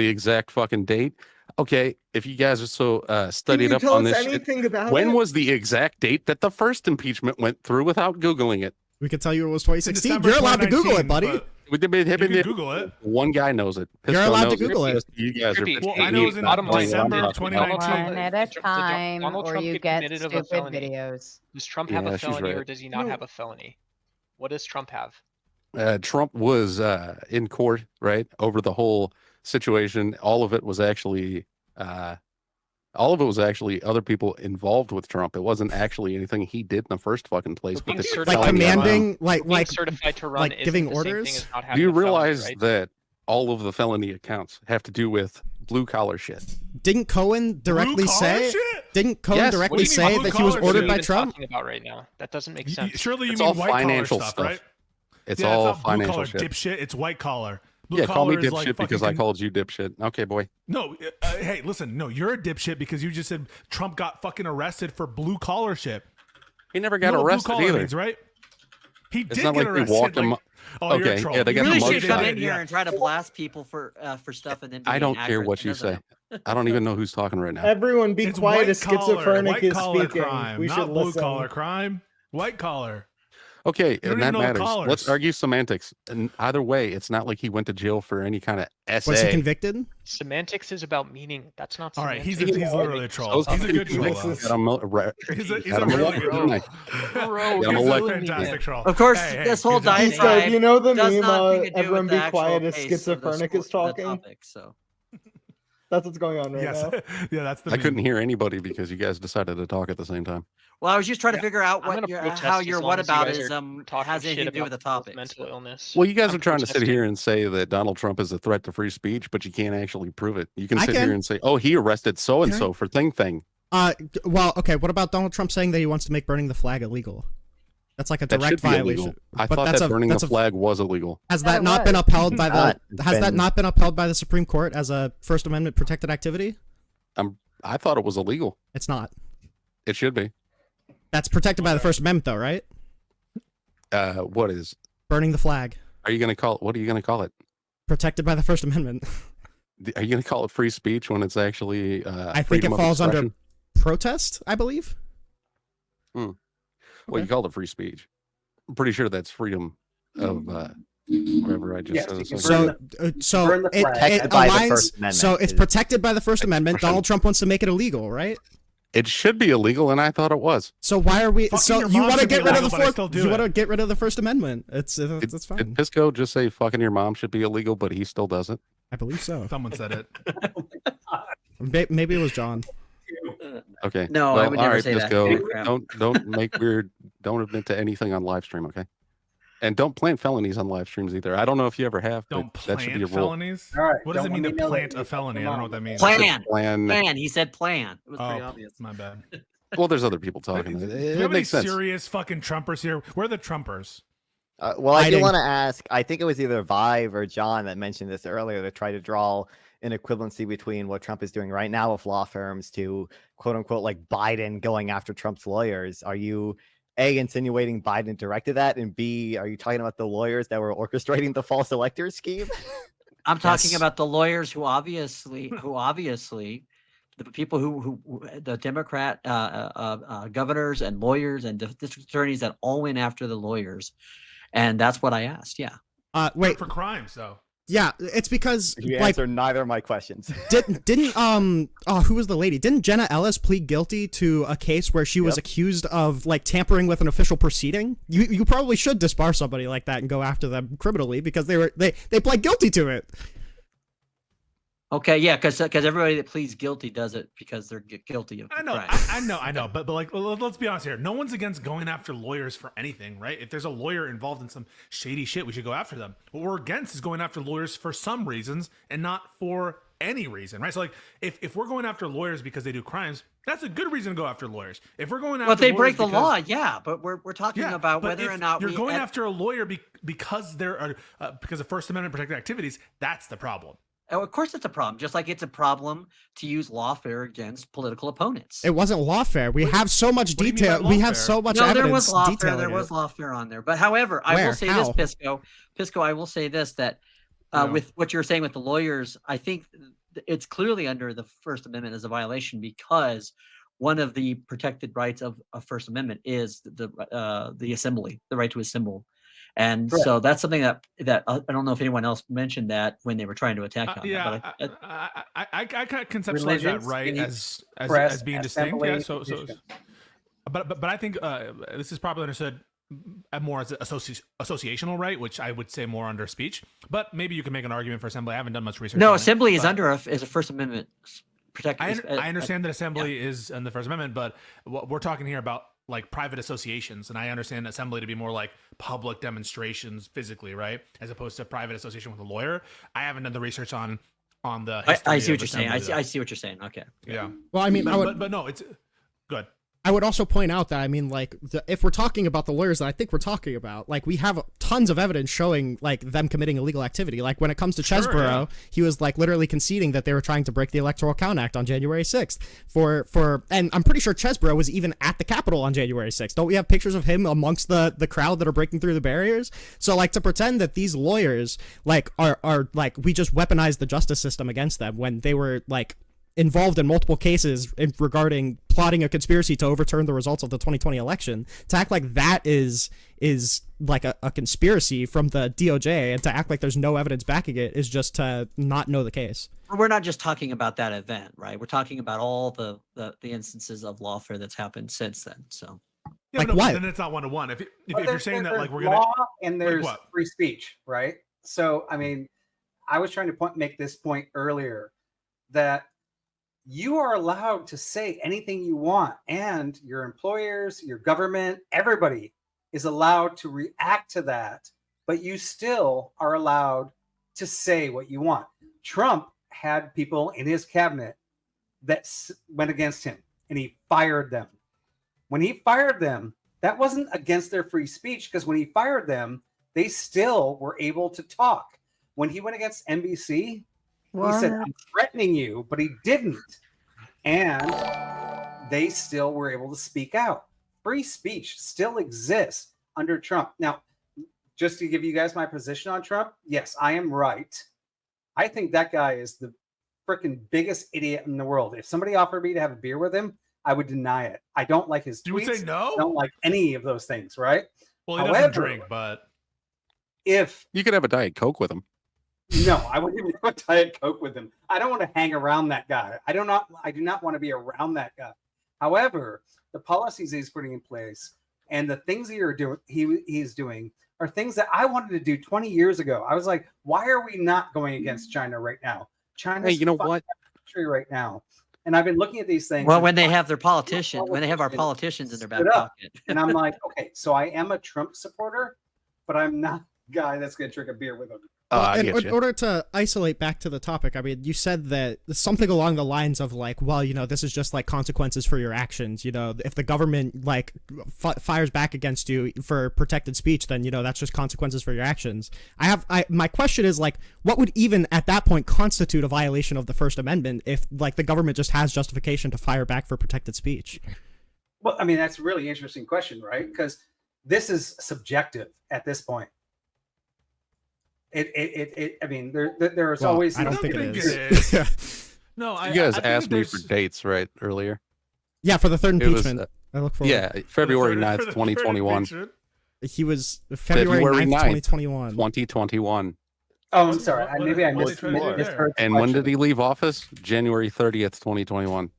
the exact fucking date. Okay, if you guys are so studied up tell on us this anything shit, about when it? was the exact date that the first impeachment went through without Googling it? We can tell you it was 2016. December You're allowed to Google it, 2019, buddy. but You can Google it. One guy knows it. You're allowed to Google it. You guys are. Well, I know it was in December of 2019. One at a time, Donald or Trump you get get convicted of a stupid felony. videos. Does Trump have Yeah, a she's felony or right. does he not have a felony? What does Trump have? Trump was in court, right, over the whole situation. All of it was actually other people involved with Trump. It wasn't actually anything he did in the first fucking place. But like commanding, like certified to run, like giving orders. Do you realize that all of the felony accounts have to do with blue collar shit? Didn't Cohen directly say? Didn't Cohen Yes. directly say that he was ordered by Trump? Talking about right now, that doesn't make sense. Surely you It's mean all white collar financial stuff, stuff. right? It's Yeah, all not blue financial collar shit. dipshit. It's white collar. Blue Yeah, call me collar is dipshit like because fucking I called you dipshit. Okay, boy. No, hey, listen. No, you're a dipshit because you just said Trump got fucking arrested for blue collar shit. He never got You know what arrested blue collar either. Means, right? He It's did not get like they arrested. walked him. Oh, you're a Okay, troll. yeah, they got You the really should mugshot. come in here and try to blast people for stuff and then. I be don't care inaccurate. what That you doesn't say. I don't even know who's talking right now. Everyone be It's quiet. A white collar, schizophrenic white is collar speaking. crime, We not should blue listen. collar crime. White collar. Okay, don't and even that know matters. collars. Let's argue semantics. And either way, it's not like he went to jail for any kind of essay. Was he convicted? Semantics is about meaning. That's not. All right, semantics. he's literally a troll. He's a good troll. He's a really good troll. Bro, He's a fantastic troll. Of course, Hey, this whole good job. diatribe. You know the does meme, not nothing to do everyone with be the actual quiet, a case of the schizophrenic is the talking? topic, so. That's what's going on right Yes. now. Yeah, that's the I meme. couldn't hear anybody because you guys decided to talk at the same time. Well, I was just trying to figure out I'm what gonna your, protest how as your long as you guys are whataboutism talking has shit anything to do with about the topic. mental illness. Well, you guys I'm are trying to sit protesting. here and say that Donald Trump is a threat to free speech, but you can't actually prove it. You can I sit can. here and say, "Oh, he arrested so and so for thing." Well, okay. What about Donald Trump saying that he wants to make burning the flag illegal? That's like a That direct should be violation. illegal. I But thought that's that a- burning that's the a- flag was illegal. Has that not been upheld by the? It's Has that been- not been upheld by the Supreme Court as a First Amendment protected activity? I thought it was illegal. It's not. It should be. That's protected by the First Amendment, though, right? What is? Burning the flag. Are you going to call it? What are you going to call it? Protected by the First Amendment. Are you going to call it free speech when it's actually? I think it freedom of falls under expression? protest, I believe. Well, you called it free speech. I'm pretty sure that's freedom of whatever I just Yes, said. you a can second burn ago. So the it Protected by the aligns. First Amendment So it's is protected by the First Amendment. expression. Donald Trump wants to make it illegal, right? It should be illegal, and I thought it was. So why are we? Fucking So your you mom want to should be get rid of the illegal, but I Fourth? still do You it. want to get rid of the First Amendment? That's Did fine. Pisco just say fucking your mom should be illegal, but he still does it? I believe so. Someone said it. Maybe it was John. Okay. No, I would all never right, say that. Pisco, Crap. don't make weird. Don't admit to anything on live stream, okay? And don't plant felonies on live streams either. I don't know if you ever have. Don't but that should be a plant rule. felonies. All right. What does it don't mean let to me know plant that- a felony? I don't know what that means. Plan. Plan. Plan. He said plan. It was pretty Oh, obvious. my bad. Well, there's other people talking. Do It we have any makes sense. serious fucking Trumpers here? We're the Trumpers. Well, I do Hiding. want to ask. I think it was either Vive or John that mentioned this earlier to try to draw an equivalency between what Trump is doing right now with law firms to quote unquote like Biden going after Trump's lawyers. Are you A, insinuating Biden directed that, and B, are you talking about the lawyers that were orchestrating the false electors scheme? I'm talking Yes. about the lawyers who obviously, the people who the Democrat governors and lawyers and district attorneys that all went after the lawyers, and that's what I asked. Yeah. Wait. For crimes, though. Yeah, it's because You like answered neither of my questions. didn't who was the lady? Didn't Jenna Ellis plead guilty to a case where she was accused of like tampering with an official proceeding? You probably should disbar somebody like that and go after them criminally because they pled guilty to it. Okay, yeah, because everybody that pleads guilty does it because they're guilty of I know, crime. I know, but like, let's be honest here. No one's against going after lawyers for anything, right? If there's a lawyer involved in some shady shit, we should go after them. What we're against is going after lawyers for some reasons and not for any reason, right? So like, if we're going after lawyers because they do crimes, that's a good reason to go after lawyers. If we're going after, But they lawyers break the because- law, yeah. But we're talking about but whether if or not you're going at- after a lawyer because there are because of First Amendment protected activities. That's the problem. Oh, of course, it's a problem. Just like it's a problem to use lawfare against political opponents. It wasn't lawfare. We have so much What do you mean detail. by We have lawfare? so much No, evidence there was lawfare. detailing There was it. lawfare on there. But however, I will Where? say How? this, Pisco, I will say this that with what you're saying with the lawyers, I think it's clearly under the First Amendment as a violation because one of the protected rights of a First Amendment is the assembly, the right to assemble. And Correct. so that's something that I don't know if anyone else mentioned that when they were trying to attack on yeah, that. I kind of conceptualize Religion, that right speech, as press, being distinct. assembly, Yeah, so petition. but I think this is probably understood more as associational right, which I would say more under speech. But maybe you can make an argument for assembly. I haven't done much research. No, on assembly it, is under is a First Amendment protected. I understand that assembly is in the First Amendment, but what we're talking here about like private associations, and I understand assembly to be more like public demonstrations physically, right, as opposed to private association with a lawyer. I haven't done the research on the. I see what you're saying. I see what you're saying. Okay. Yeah. Well, I mean, but no, it's good. I would also point out that, I mean, like, if we're talking about the lawyers that I think we're talking about, like, we have tons of evidence showing, like, them committing illegal activity. Like, when it comes to Chesborough, he was, like, literally conceding that they were trying to break the Electoral Count Act on January 6th. And I'm pretty sure Chesborough was even at the Capitol on January 6th. Don't we have pictures of him amongst the crowd that are breaking through the barriers? So, like, to pretend that these lawyers, like, are like, we just weaponized the justice system against them when they were, like, involved in multiple cases regarding plotting a conspiracy to overturn the results of the 2020 election, to act like that is like a conspiracy from the DOJ, and to act like there's no evidence backing it is just to not know the case. We're not just talking about that event, right? We're talking about all the instances of lawfare that's happened since then. So, yeah, like but what? Then it's not 1-to-1. If you're saying that, like, we're law gonna and there's like free speech, right? So, I mean, I was trying to make this point earlier that you are allowed to say anything you want, and your employers, your government, everybody is allowed to react to that, but you still are allowed to say what you want. Trump had people in his cabinet that went against him, and he fired them. When he fired them, that wasn't against their free speech, because when he fired them, they still were able to talk. When he went against NBC, he said, "I'm threatening you," but he didn't. And they still were able to speak out. Free speech still exists under Trump. Now, just to give you guys my position on Trump, yes, I am right. I think that guy is the freaking biggest idiot in the world. If somebody offered me to have a beer with him, I would deny it. I don't like his tweets. You would say no? I don't like any of those things, right? Well, he doesn't drink, but if you could have a Diet Coke with him. No, I wouldn't even have a Diet Coke with him. I don't want to hang around that guy. I do not want to be around that guy. However, the policies he's putting in place and the things he's doing are things that I wanted to do 20 years ago. I was like, why are we not going against China right now? China's you know what? Country right now. And I've been looking at these things. Well, when they have their politicians, when they have our politicians in their back pocket. And I'm like, okay, so I am a Trump supporter, but I'm not a guy that's going to drink a beer with him. In order to isolate back to the topic, I mean, you said that something along the lines of like, well, you know, this is just like consequences for your actions. You know, if the government like fires back against you for protected speech, then, you know, that's just consequences for your actions. My question is like, what would even at that point constitute a violation of the First Amendment if like the government just has justification to fire back for protected speech? Well, I mean, that's a really interesting question, right? Because this is subjective at this point. I mean, there's always. I don't think it is. No, you guys asked me for dates right earlier. Yeah, for the third impeachment. I look forward. Yeah, February 9th, 2021. He was February 9th, 2021. 2021. Oh, I'm sorry. Maybe I misheard. And when did he leave office? January 30th, 2021.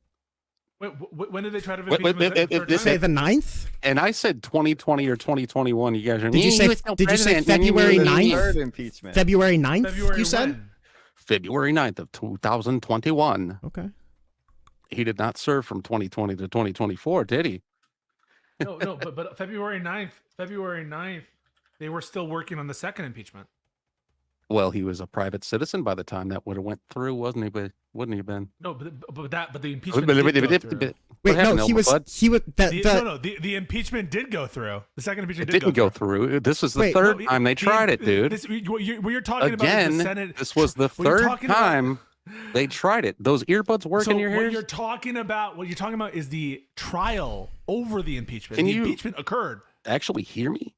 Wait, when did they try to impeach him? Say the 9th? And I said 2020 or 2021. You guys are. Did you say February 9th? Impeachment. February 9th, February you said? when? February 9th of 2021. Okay. He did not serve from 2020 to 2024, did he? No, but February 9th, they were still working on the second impeachment. Well, he was a private citizen by the time that would have went through, wasn't he? But wouldn't he have been? No, but the impeachment did go through. Wait, no, he was the impeachment did go through. The second impeachment didn't go through. This was the third time they tried it, dude. What you're talking about is the Senate. This was the third time they tried it. Those earbuds work in your ears? What you're talking about is the trial over the impeachment. The impeachment occurred. Actually hear me?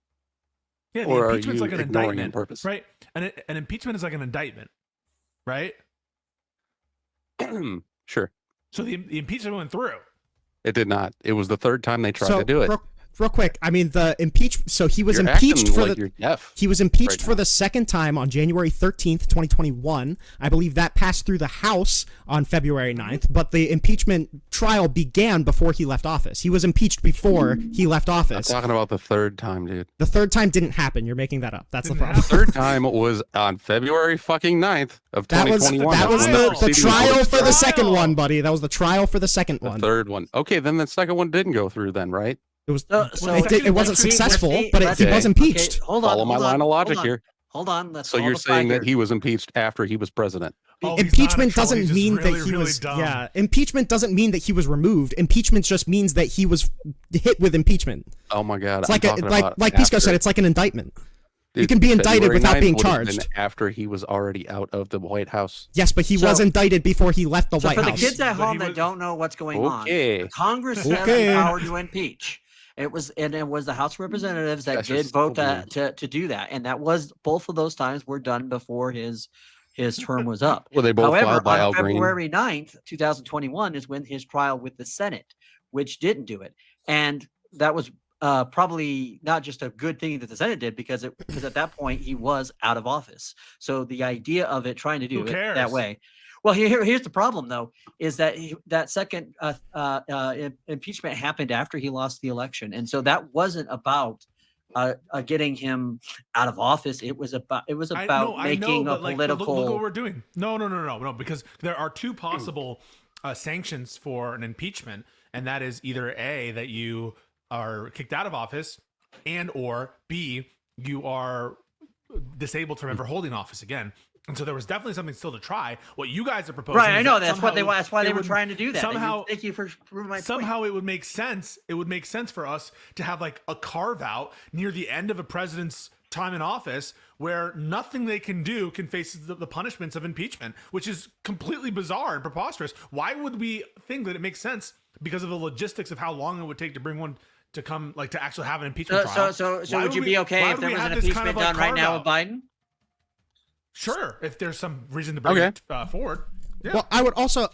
Yeah, the or impeachment's are you like an ignoring indictment, on purpose? Right? And an impeachment is like an indictment, right? Sure. So the impeachment went through. It did not. It was the third time they tried to do it. real quick. I mean, the impeachment. So he was You're impeached acting for like the. you're deaf He was impeached right for now. the second time on January 13th, 2021. I believe that passed through the House on February 9th, but the impeachment trial began before he left office. He was impeached before he left I'm office. talking about the third time, dude. The third time didn't happen. You're making that up. That's the problem. The third time was on February fucking 9th of That was 2021. that was That's when the proceeding trial was for the started. second one, buddy. That was the trial for the second The one. third one. Okay, then the second one didn't go through then, right? It was. So it wasn't successful, but he Okay. was impeached. Okay, hold on. Follow my hold on, line of logic hold on, here. Hold on. Let's So follow you're the saying flag that here. he was impeached after he was president? Oh, he's not in Impeachment trouble, doesn't he's just mean really, that he really was. dumb. Yeah, impeachment doesn't mean that he was removed. Impeachment just means that he was hit with impeachment. Oh my God! It's I'm like talking about like Pisco after. said. It's like an indictment. You Dude, can be indicted February without 9th being would have been charged. after he was already out of the White House. Yes, but he was indicted before he left the So White for House. the kids at home that don't know what's going Okay. on, Congress has Okay. the power to impeach. It was the House of Representatives that Guys are did so vote weird. to do that, and that was both of those times were done before his term was up. Well, they both However, filed by on Al Green. February 9th, 2021 is when his trial with the Senate, which didn't do it, and that was probably not just a good thing that the Senate did because at that point he was out of office. So the idea of it trying to do Who it that cares? way. Well, here's the problem though, is that that second impeachment happened after he lost the election, and so that wasn't about getting him out of office. It was about making a political. Look what we're doing. No, because there are two possible sanctions for an impeachment, and that is either A, that you are kicked out of office, and or B, you are disabled from ever holding office again. And so there was definitely something still to try. What you guys are proposing, Right, I is know that that's what they somehow that's why they it were would- trying to do that. Somehow, thank you for proving my somehow point. it would make sense. It would make sense for us to have like a carve out near the end of a president's time in office where nothing they can do can face the punishments of impeachment, which is completely bizarre and preposterous. Why would we think that it makes sense because of the logistics of how long it would take to bring one to come, like to actually have an impeachment trial? So Why would you be okay why if would there we was an have this impeachment kind of, like, done right now with carve-out? Biden? Sure, if there's some reason to bring Okay. it forward. Yeah. Well, I would also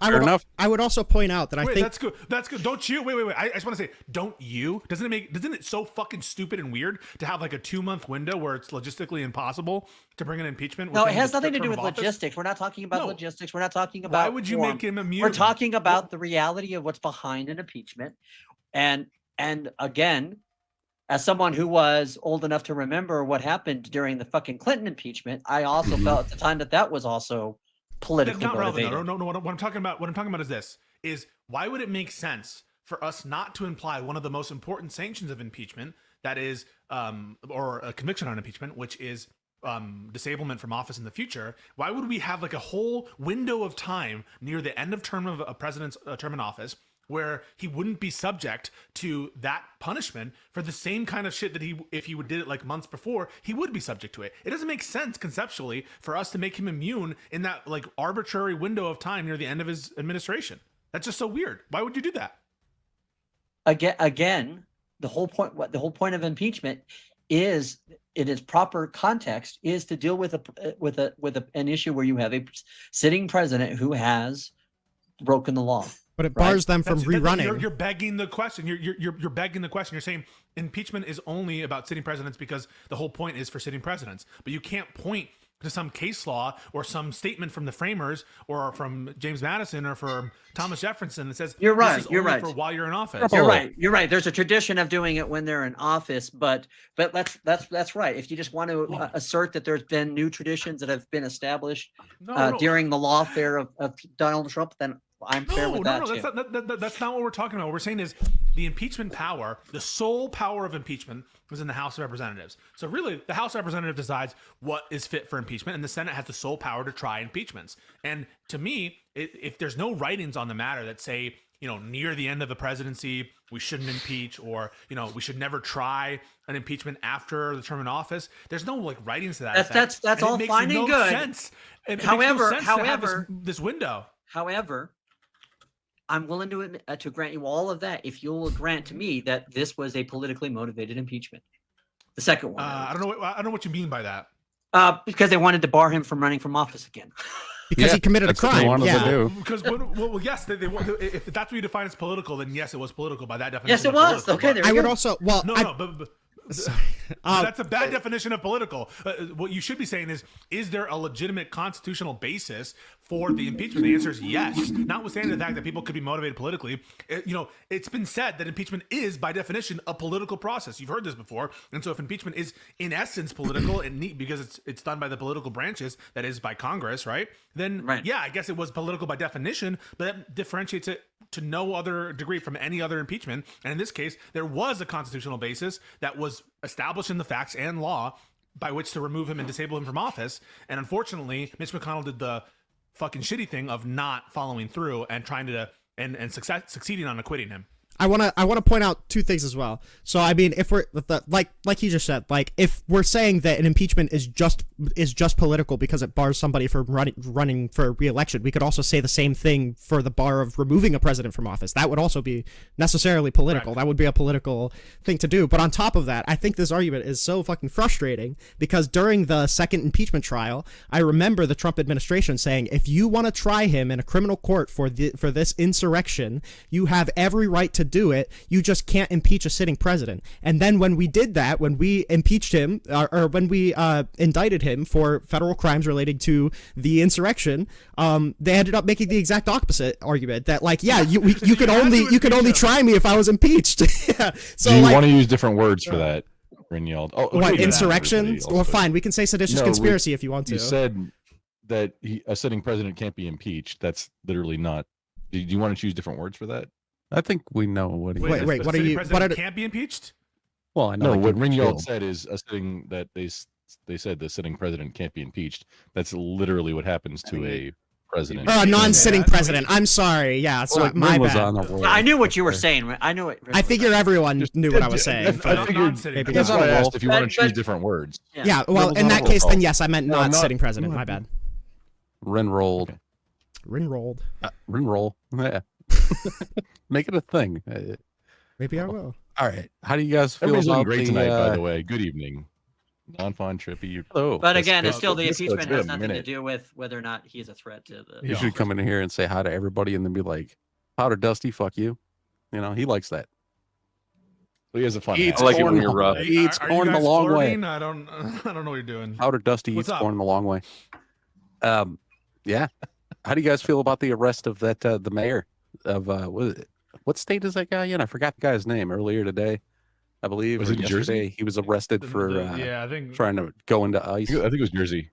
point out that I Wait, think that's good. That's good. Don't you? Wait. I just want to say, don't you? Doesn't it so fucking stupid and weird to have like a 2-month window where it's logistically impossible to bring an impeachment? No, it within has the nothing to term do of with office? logistics. We're not talking about No. logistics. We're not talking about. Why would you form. make him immune? We're talking about the reality of what's behind an impeachment, and again, as someone who was old enough to remember what happened during the fucking Clinton impeachment, I also felt at the time that was also politically That's not motivated. relevant. No. What I'm talking about is this: is why would it make sense for us not to imply one of the most important sanctions of impeachment, that is, or a conviction on impeachment, which is disablement from office in the future? Why would we have like a whole window of time near the end of term of a president's term in office where he wouldn't be subject to that punishment for the same kind of shit that if he did it like months before, he would be subject to it? It doesn't make sense conceptually for us to make him immune in that like arbitrary window of time near the end of his administration. That's just so weird. Why would you do that? Again, the whole point of impeachment is, in its proper context, is to deal with an issue where you have a sitting president who has broken the law. But it bars them from rerunning. You're begging the question. You're begging the question. You're saying impeachment is only about sitting presidents because the whole point is for sitting presidents. But you can't point to some case law or some statement from the framers or from James Madison or from Thomas Jefferson that says you're right. This is you're only right. for while you're in office. You're right. You're right. There's a tradition of doing it when they're in office, but that's right. If you just want to assert that there's been new traditions that have been established during the lawfare of Donald Trump, then I'm fair with that too. That's not what we're talking about. What we're saying is the impeachment power, the sole power of impeachment, is in the House of Representatives. So really, the House of Representatives decides what is fit for impeachment, and the Senate has the sole power to try impeachments. And to me, if there's no writings on the matter that say, near the end of the presidency, we shouldn't impeach, or, we should never try an impeachment after the term in office, there's no like writings to that effect. That's all fine and good. It However, makes no sense to have this window. However, I'm willing to grant you all of that if you'll grant to me that this was a politically motivated impeachment. The second one. I don't know what you mean by that. Because they wanted to bar him from running from office again. because he committed a crime. Yeah. Because well, yes, they if that's what you define as political, then yes, it was political by that definition. Yes, it was. Okay, there I you would go. also but that's a bad definition of political. What you should be saying is there a legitimate constitutional basis for the impeachment? The answer is yes. Notwithstanding the fact that people could be motivated politically, it's been said that impeachment is, by definition, a political process. You've heard this before, and so if impeachment is in essence political and because it's done by the political branches, that is by Congress, right? Then yeah, I guess it was political by definition, but that differentiates it to no other degree from any other impeachment. And in this case, there was a constitutional basis that was established in the facts and law by which to remove him and disable him from office. And unfortunately, Mitch McConnell did the fucking shitty thing of not following through and trying to and succeeding on acquitting him. I want to point out two things as well. So I mean, if we're like he just said, like if we're saying that an impeachment is just political because it bars somebody from running for re-election, we could also say the same thing for the bar of removing a president from office. That would also be necessarily political. That would be a political thing to do. But on top of that, I think this argument is so fucking frustrating because during the second impeachment trial, I remember the Trump administration saying, if you want to try him in a criminal court for this insurrection, you have every right to do it. You just can't impeach a sitting president. And then when we did that, when we impeached him or when we indicted him for federal crimes relating to the insurrection, they ended up making the exact opposite argument that like, yeah, you could only try me if I was impeached. Yeah. So do you want to use different words for that, Rinald? What, insurrection? Well, fine, we can say seditious conspiracy if you want to. You said that a sitting president can't be impeached. That's literally not. Do you want to choose different words for that? I think we know what he Wait, what are you? President can't be impeached? Well, I know. No, what Rinald said is a sitting that they said the sitting president can't be impeached. That's literally what happens to a president. Oh, a non-sitting president. I'm sorry. Yeah, it's not my bad. I knew what you were saying. I knew it. I figure everyone knew what I was saying. I figured. That's why I asked if you want to choose different words. Yeah. Well, in that case, then yes, I meant not sitting president. My bad. Rinrolled. Rinrolled. Rinroll. Yeah. Make it a thing. Maybe I will. All right. How do you guys feel Everybody's about looking great tonight, by the way. Good evening. Nonfon, Trippy. Hello. But again, it's still the impeachment has nothing to do with whether or not he's a threat to the. You should come in here and say hi to everybody and then be like, Powder Dusty, fuck you. You know, he likes that. He has a fun. He eats corn. He eats corn the long way. I don't know what you're doing. Powder Dusty eats corn the long way. Yeah. How do you guys feel about the arrest of that the mayor of what state is that guy in? I forgot the guy's name earlier today. I believe was it Jersey? He was arrested for I think trying to go into ICE. I think it was Jersey.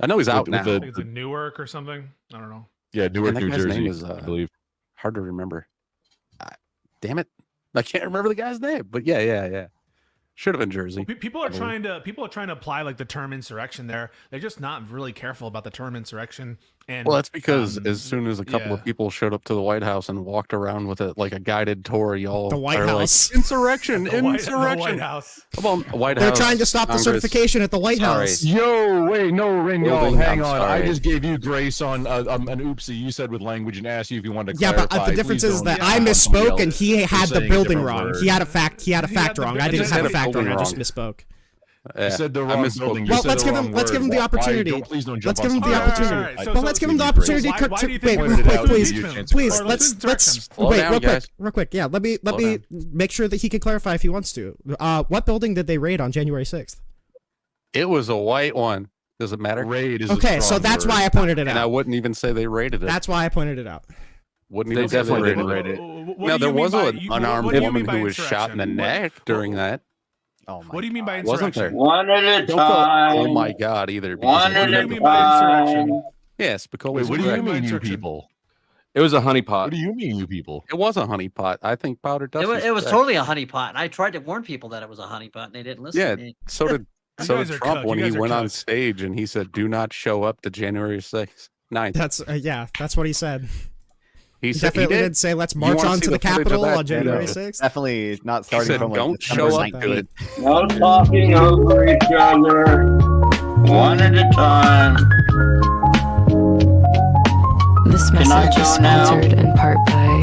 I know he's out now. I think it's in Newark or something. I don't know. Yeah, Newark, New Jersey. Name is, I believe. Hard to remember. Damn it, I can't remember the guy's name. But yeah. Should have been Jersey. Well, people are trying to apply like the term insurrection there. They're just not really careful about the term insurrection. And well, that's because as soon as a couple of people showed up to the White House and walked around with it like a guided tour, y'all the White House like, insurrection. The White House. Come on, White They're House. trying to stop Congress. the certification at the White House. Yo, wait, no, Rinald, hang on. Sorry. I just gave you grace on an oopsie you said with language and asked you if you wanted to clarify. Yeah, but the difference is that I misspoke and he had the building wrong. He had a fact wrong. I didn't have a fact wrong. I just misspoke. You said the wrong building. Well, let's give him the opportunity. Please don't let's jump give him on the somebody. opportunity. Well, let's give him the opportunity. Please. Let's wait, real quick. Yeah, let me make sure that he can clarify if he wants to. What building did they raid on January 6th? It was a white one. Does it matter? Raid is okay. So that's why I pointed it out. And I wouldn't even say they raided it. That's why I pointed it out. Wouldn't even say they didn't raid it. Now there was an unarmed woman who was shot in the neck during that. Oh my what do you mean by insurrection? Wasn't there? One at a time. Oh my God! Either. One at a time. Yes, because wait, what do you mean, you people? It was a honeypot. What do you mean, you people? It was a honeypot. I think Powder Dusty. It was totally a honeypot. And I tried to warn people that it was a honeypot, and they didn't listen. Yeah, to me. so did Trump when he went on stage and he said, "Do not show up to January 6th, 9th." That's that's what he said. He definitely did say, "Let's march on to the Capitol on January 6th." Definitely not starting said, from like don't show up to it. No talking over each other. One at a time. This message is sponsored in part by.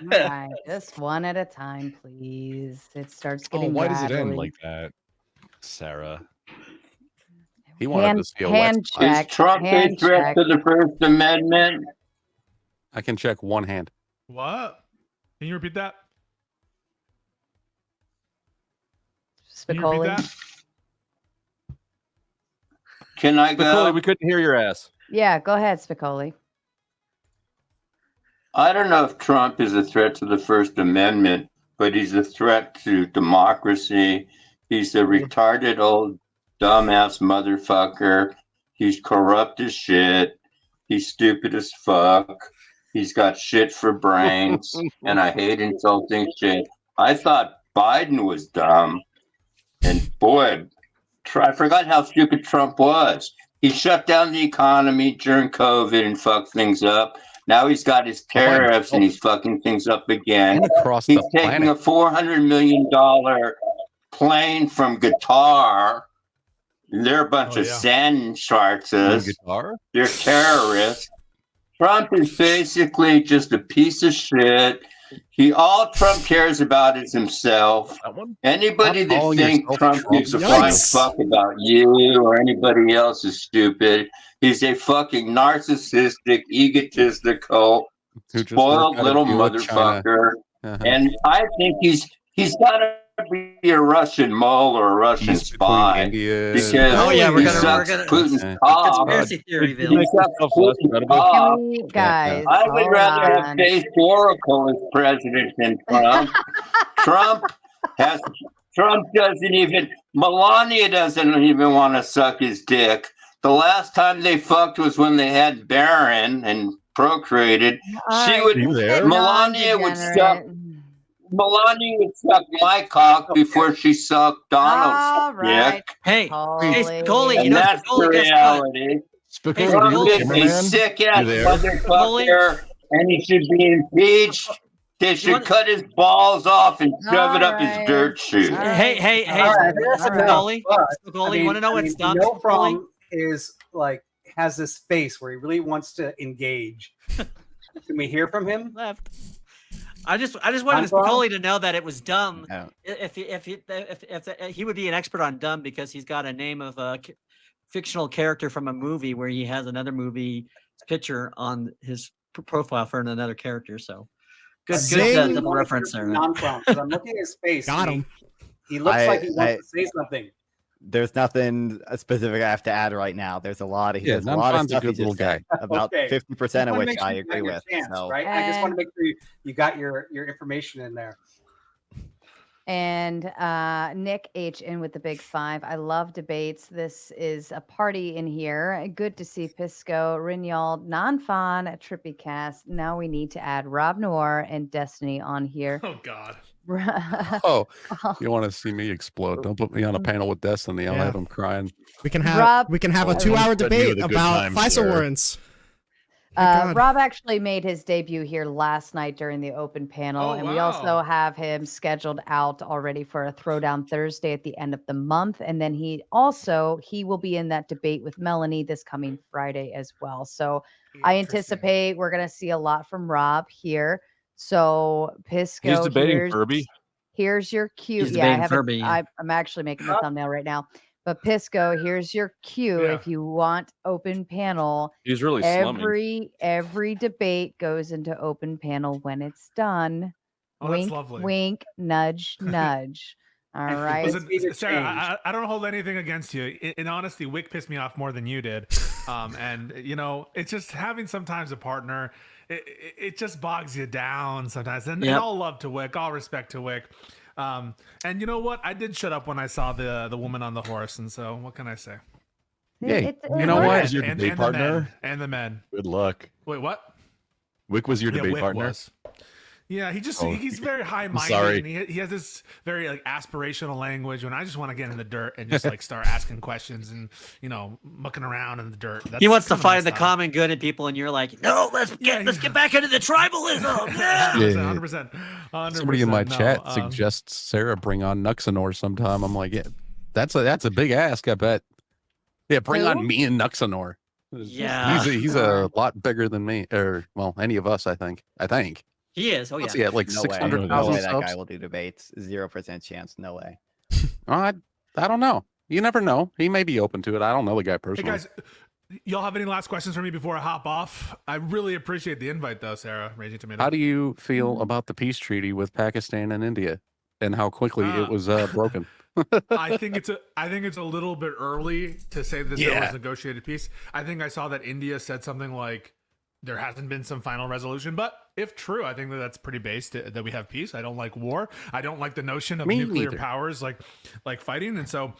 Right, just one at a time, please. It starts getting. Why does it end rattly. like that, Sarah? He wanted to see a hand wet spot. check. Is Trump a Hand threat check. to the First Amendment? I can check one hand. What? Can you repeat that? Spicoli. Can I go? Spicoli, we couldn't hear your ass. Yeah, go ahead, Spicoli. I don't know if Trump is a threat to the First Amendment, but he's a threat to democracy. He's a retarded old dumbass motherfucker. He's corrupt as shit. He's stupid as fuck. He's got shit for brains, and I hate insulting shit. I thought Biden was dumb, and boy, I forgot how stupid Trump was. He shut down the economy during COVID and fucked things up. Now he's got his tariffs and he's fucking things up again. Across He's the taking planet. a $400 million plane from Qatar. They're a bunch of sand sharks. Guitar? They're terrorists. Trump is basically just a piece of shit. All Trump cares about is himself. Anybody that thinks Trump gives a flying fuck about you or anybody else is stupid. He's a fucking narcissistic, egotistical, spoiled little motherfucker. And I think he's got to be a Russian mole or a Russian spy because he sucks Putin's cock. Conspiracy theory, He sucks Putin's cock. Guys, I would rather have Faith Oracle as president than Trump. Trump doesn't even, Melania doesn't even want to suck his dick. The last time they fucked was when they had Barron and procreated. Melania would suck my cock before she sucked Donald's dick. Hey, Spicoli, and that's the reality. Trump is a sick-ass motherfucker, and he should be impeached. They should cut his balls off and shove it up his dirt chute. Hey, Spicoli, you want to know what's dumb? Nonfon is like has this face where he really wants to engage. Can we hear from him? Left. I just wanted Spicoli to know that it was dumb. If he would be an expert on dumb because he's got a name of a fictional character from a movie where he has another movie picture on his profile for another character. So good double reference there. Nonfon, 'cause I'm looking at his face. Got him. He looks like he wants to say something. There's nothing specific I have to add right now. There's a lot of there's a lot of Nonfon's a stuff good he little just said, about 50% of which I agree with. So. Right? I just want to make sure you got your information in there. And Nick H in with the big 5. I love debates. This is a party in here. Good to see Pisco, Rignald, Nonfon, TrippyCast. Now we need to add Rob Noir and Destiny on here. Oh God. Oh, you want to see me explode? Don't put me on a panel with Destiny. I'll have him crying. We can have a 2-hour debate about FISA warrants. Rob actually made his debut here last night during the open panel, and we also have him scheduled out already for a Throwdown Thursday at the end of the month. And then he will be in that debate with Melanie this coming Friday as well. So I anticipate we're going to see a lot from Rob here. So Pisco, he's debating Kirby. Here's your cue. I'm actually making the thumbnail right now. But Pisco, here's your cue. If you want open panel, he's really every debate goes into open panel when it's done. Wink, wink, nudge, nudge. All right. Listen, Sarah, I don't hold anything against you. In honesty, Whick pissed me off more than you did. And it's just having sometimes a partner. It just bogs you down sometimes. And all love to Whick, all respect to Whick. And you know what? I did shut up when I saw the woman on the horse, and so what can I say? Hey, you know what? Your debate partner and the men. Good luck. Wait, what? Wick was your debate Wick partner. Was. Yeah, he's very high-minded. And he has this very aspirational language. When I just want to get in the dirt and just start asking questions and mucking around in the dirt. He wants to find the common good in people, and you're like, no, let's get back into the tribalism. Yeah. 100%. Somebody in my chat suggests Sarah bring on Nuxanor sometime. I'm like, yeah, that's a big ask, I bet. Yeah, bring on me and Nuxanor. Yeah, he's a lot bigger than me, or any of us. I think. He is. Oh yeah. Yeah, like 600,000 that guy will do debates. 0% chance. No way. I don't know. You never know. He may be open to it. I don't know the guy personally. Hey guys, y'all have any last questions for me before I hop off? I really appreciate the invite, though, Sarah. Raging Tomato. How do you feel about the peace treaty with Pakistan and India, and how quickly it was broken? I think it's a little bit early to say that there was negotiated peace. I think I saw that India said something like there hasn't been some final resolution, but if true, I think that's pretty based that we have peace. I don't like war. I don't like the notion of nuclear powers like fighting, and so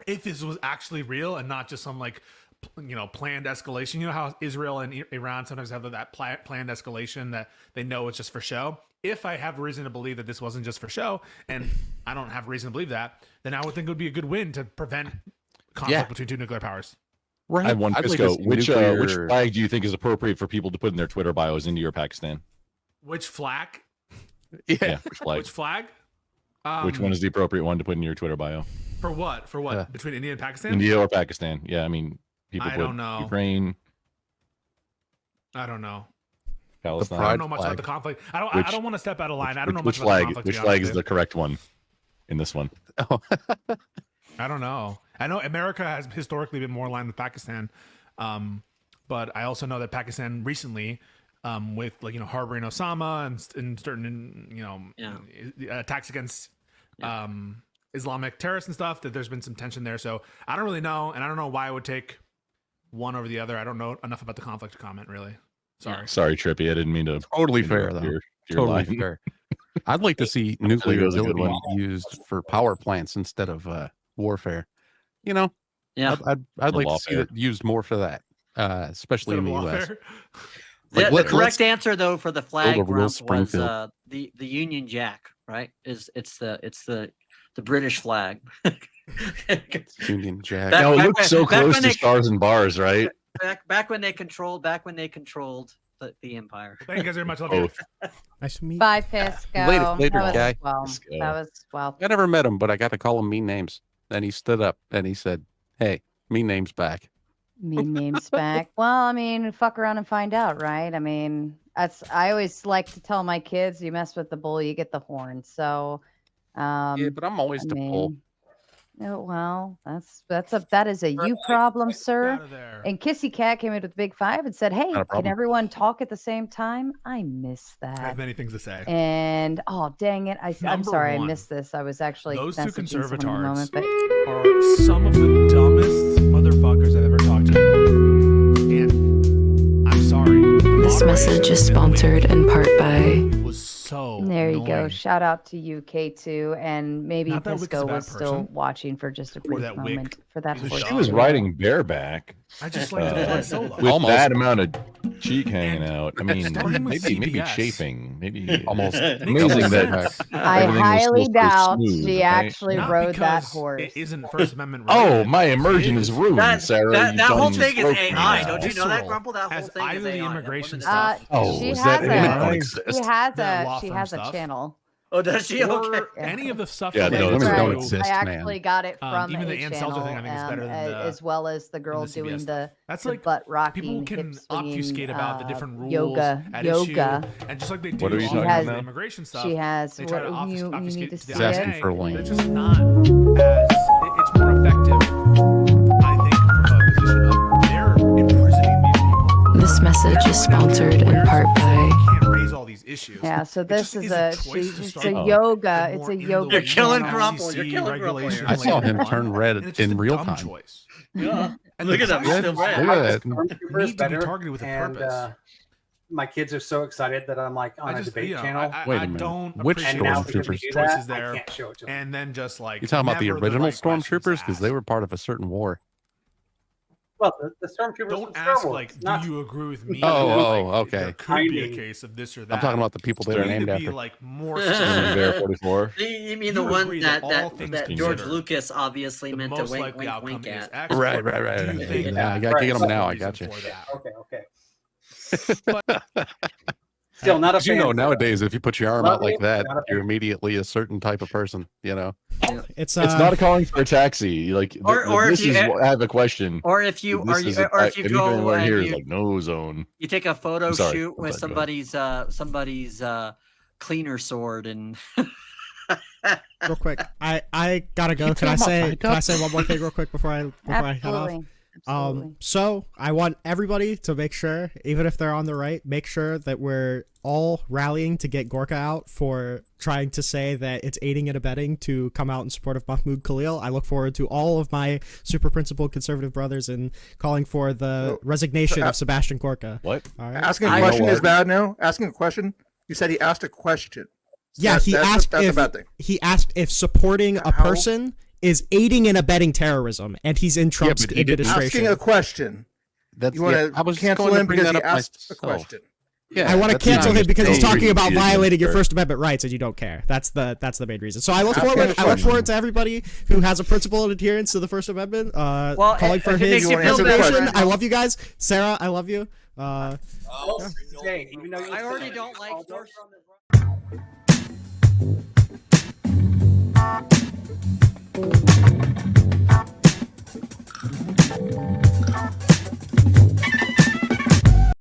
if this was actually real and not just some planned escalation, you know how Israel and Iran sometimes have that planned escalation that they know it's just for show. If I have reason to believe that this wasn't just for show, and I don't have reason to believe that, then I would think it would be a good win to prevent conflict between two nuclear powers. Right. I have one, Pisco. Which flag do you think is appropriate for people to put in their Twitter bios, India or Pakistan? Which flag? Yeah, which flag? Which flag? Which one is the appropriate one to put in your Twitter bio? For what? For what? Between India and Pakistan? India or Pakistan? Yeah, I mean, people I don't know. Ukraine. I don't know. Palestine. I don't know much about the conflict. I don't want to step out of line. I don't know much about the conflict. Which flag is the correct one in this one? I don't know. I know America has historically been more aligned with Pakistan, but I also know that Pakistan recently, with harboring Osama and certain attacks against Islamic terrorists and stuff, that there's been some tension there. So I don't really know, and I don't know why I would take one over the other. I don't know enough about the conflict to comment, really. Sorry, Trippy. I didn't mean to. Totally fair, though. Totally fair. I'd like to see nuclear used for power plants instead of warfare. Yeah. I'd like to see it used more for that, especially in the U.S. The correct answer, though, for the flag was the Union Jack. Right? It's the British flag. Union Jack. It looks so close to stars and bars, right? Back when they controlled the empire. Thank you guys very much. Love you. Nice to meet. Bye, Pisco. Later, guy. That was well. I never met him, but I got to call him mean names. Then he stood up and he said, "Hey, mean names back." Mean names back. Well, I mean, fuck around and find out, right? I mean, I always like to tell my kids, you mess with the bull, you get the horn. So, yeah, but I'm always the bull. Oh, well, that is a you problem, sir. And Kissy Cat came in with Big Five and said, "Hey, can everyone talk at the same time?" I miss that. I have many things to say. And oh, dang it! I'm sorry, I missed this. I was actually those two conservatards are some of the dumbest motherfuckers I've ever talked to. And I'm sorry. This message is sponsored in part by. So there you annoying. go. Shout out to you, K2, and maybe Not that Pisco Wick's a bad was still person. watching for just a brief that moment Wick for that. She was riding bareback. I just like to play solo. With that amount of cheek hanging out. I mean, starting with maybe CBS. chafing. Maybe almost Amazing amazing that I everything was highly supposed to go doubt smooth, she right? actually Not rode that because horse. It isn't First Amendment. Oh, my immersion is ruined, Sarah. That You whole done thing is broke me AI. now. Don't you know that, Grumple? That whole Has thing is either the AI. immigration stuff. She is has that a don't exist? she has a channel. Oh, does she? Okay. Or any of the stuff Yeah, that no, relates women to- don't exist, I actually got it from even the a Ann channel, Selzer thing, I think is better than the, as well as the girl the CBS doing stuff. the like butt rocking, people can hip swinging, obfuscate about the different rules yoga, at issue, and just like they do What are you all talking the about? immigration stuff, She has. they try to What, you obfuscate need to to see the He's asking IJ, for a but link. it's just not as it's more effective, I think, from a position of they're imprisoning these people. This message is sponsored in part by. Can't raise all these issues. Yeah, so this is it's a start yoga. It's a yoga. You're killing channel. Grumple. You're killing Grumple. I saw him turn red in real time. Choice. Yeah. And Look the at that. fact Still is, red. Look at that. Stormtroopers need to be better, targeted with a purpose. My kids are so excited that I'm like on a debate channel. Wait a I minute. don't Which appreciate and now the because we stormtroopers? do that, choices I there, can't show it to them. and then just like You talking about the never original right questions stormtroopers because asked. they were part of a certain war. Well, the stormtroopers Don't from Star ask Wars, like, not do you agree with me? Oh, Like, okay. There could be a Hiding. case of this or that. I'm talking about the people they So were you need named to be after. like more Bear specific. 44. You mean You the one agree that that all things George considered, Lucas obviously the meant to most wink, likely wink, outcome wink is at? X. Right. Do you think Yeah, I that got to get them Right. now. I reason got you. for that? Okay. Still not a You fan. know, nowadays, if you put your arm Love out like it, that, not a you're fan. immediately a certain type of person. You know. It's not a calling for a taxi. Like, Or this if you- is. I have a question. Or if you This or is you a- or if you anything go anywhere here and is you, like no zone. you take a photo I'm sorry. shoot I'm with sorry, go ahead. somebody's cleaner sword and real quick. I gotta go. Can I say one more thing real quick before I head off? So I want everybody to make sure, even if they're on the right, make sure that we're all rallying to get Gorka out for trying to say that it's aiding and abetting to come out in support of Mahmoud Khalil. I look forward to all of my super principled conservative brothers in calling for the resignation of Sebastian Gorka. What? All right. Asking a question is bad now? Asking a question? You said he asked a question. Yeah, that's a bad thing. He asked if supporting a person is aiding and abetting terrorism, and he's in Trump's administration. Asking a question. You want to cancel him because he asked a question. Yeah, I want to cancel him because he's talking about violating your First Amendment rights, and you don't care. That's the main reason. So I look forward to everybody who has a principled adherence to the First Amendment, calling for his resignation. I love you guys, Sarah. I love you. Even though I already don't like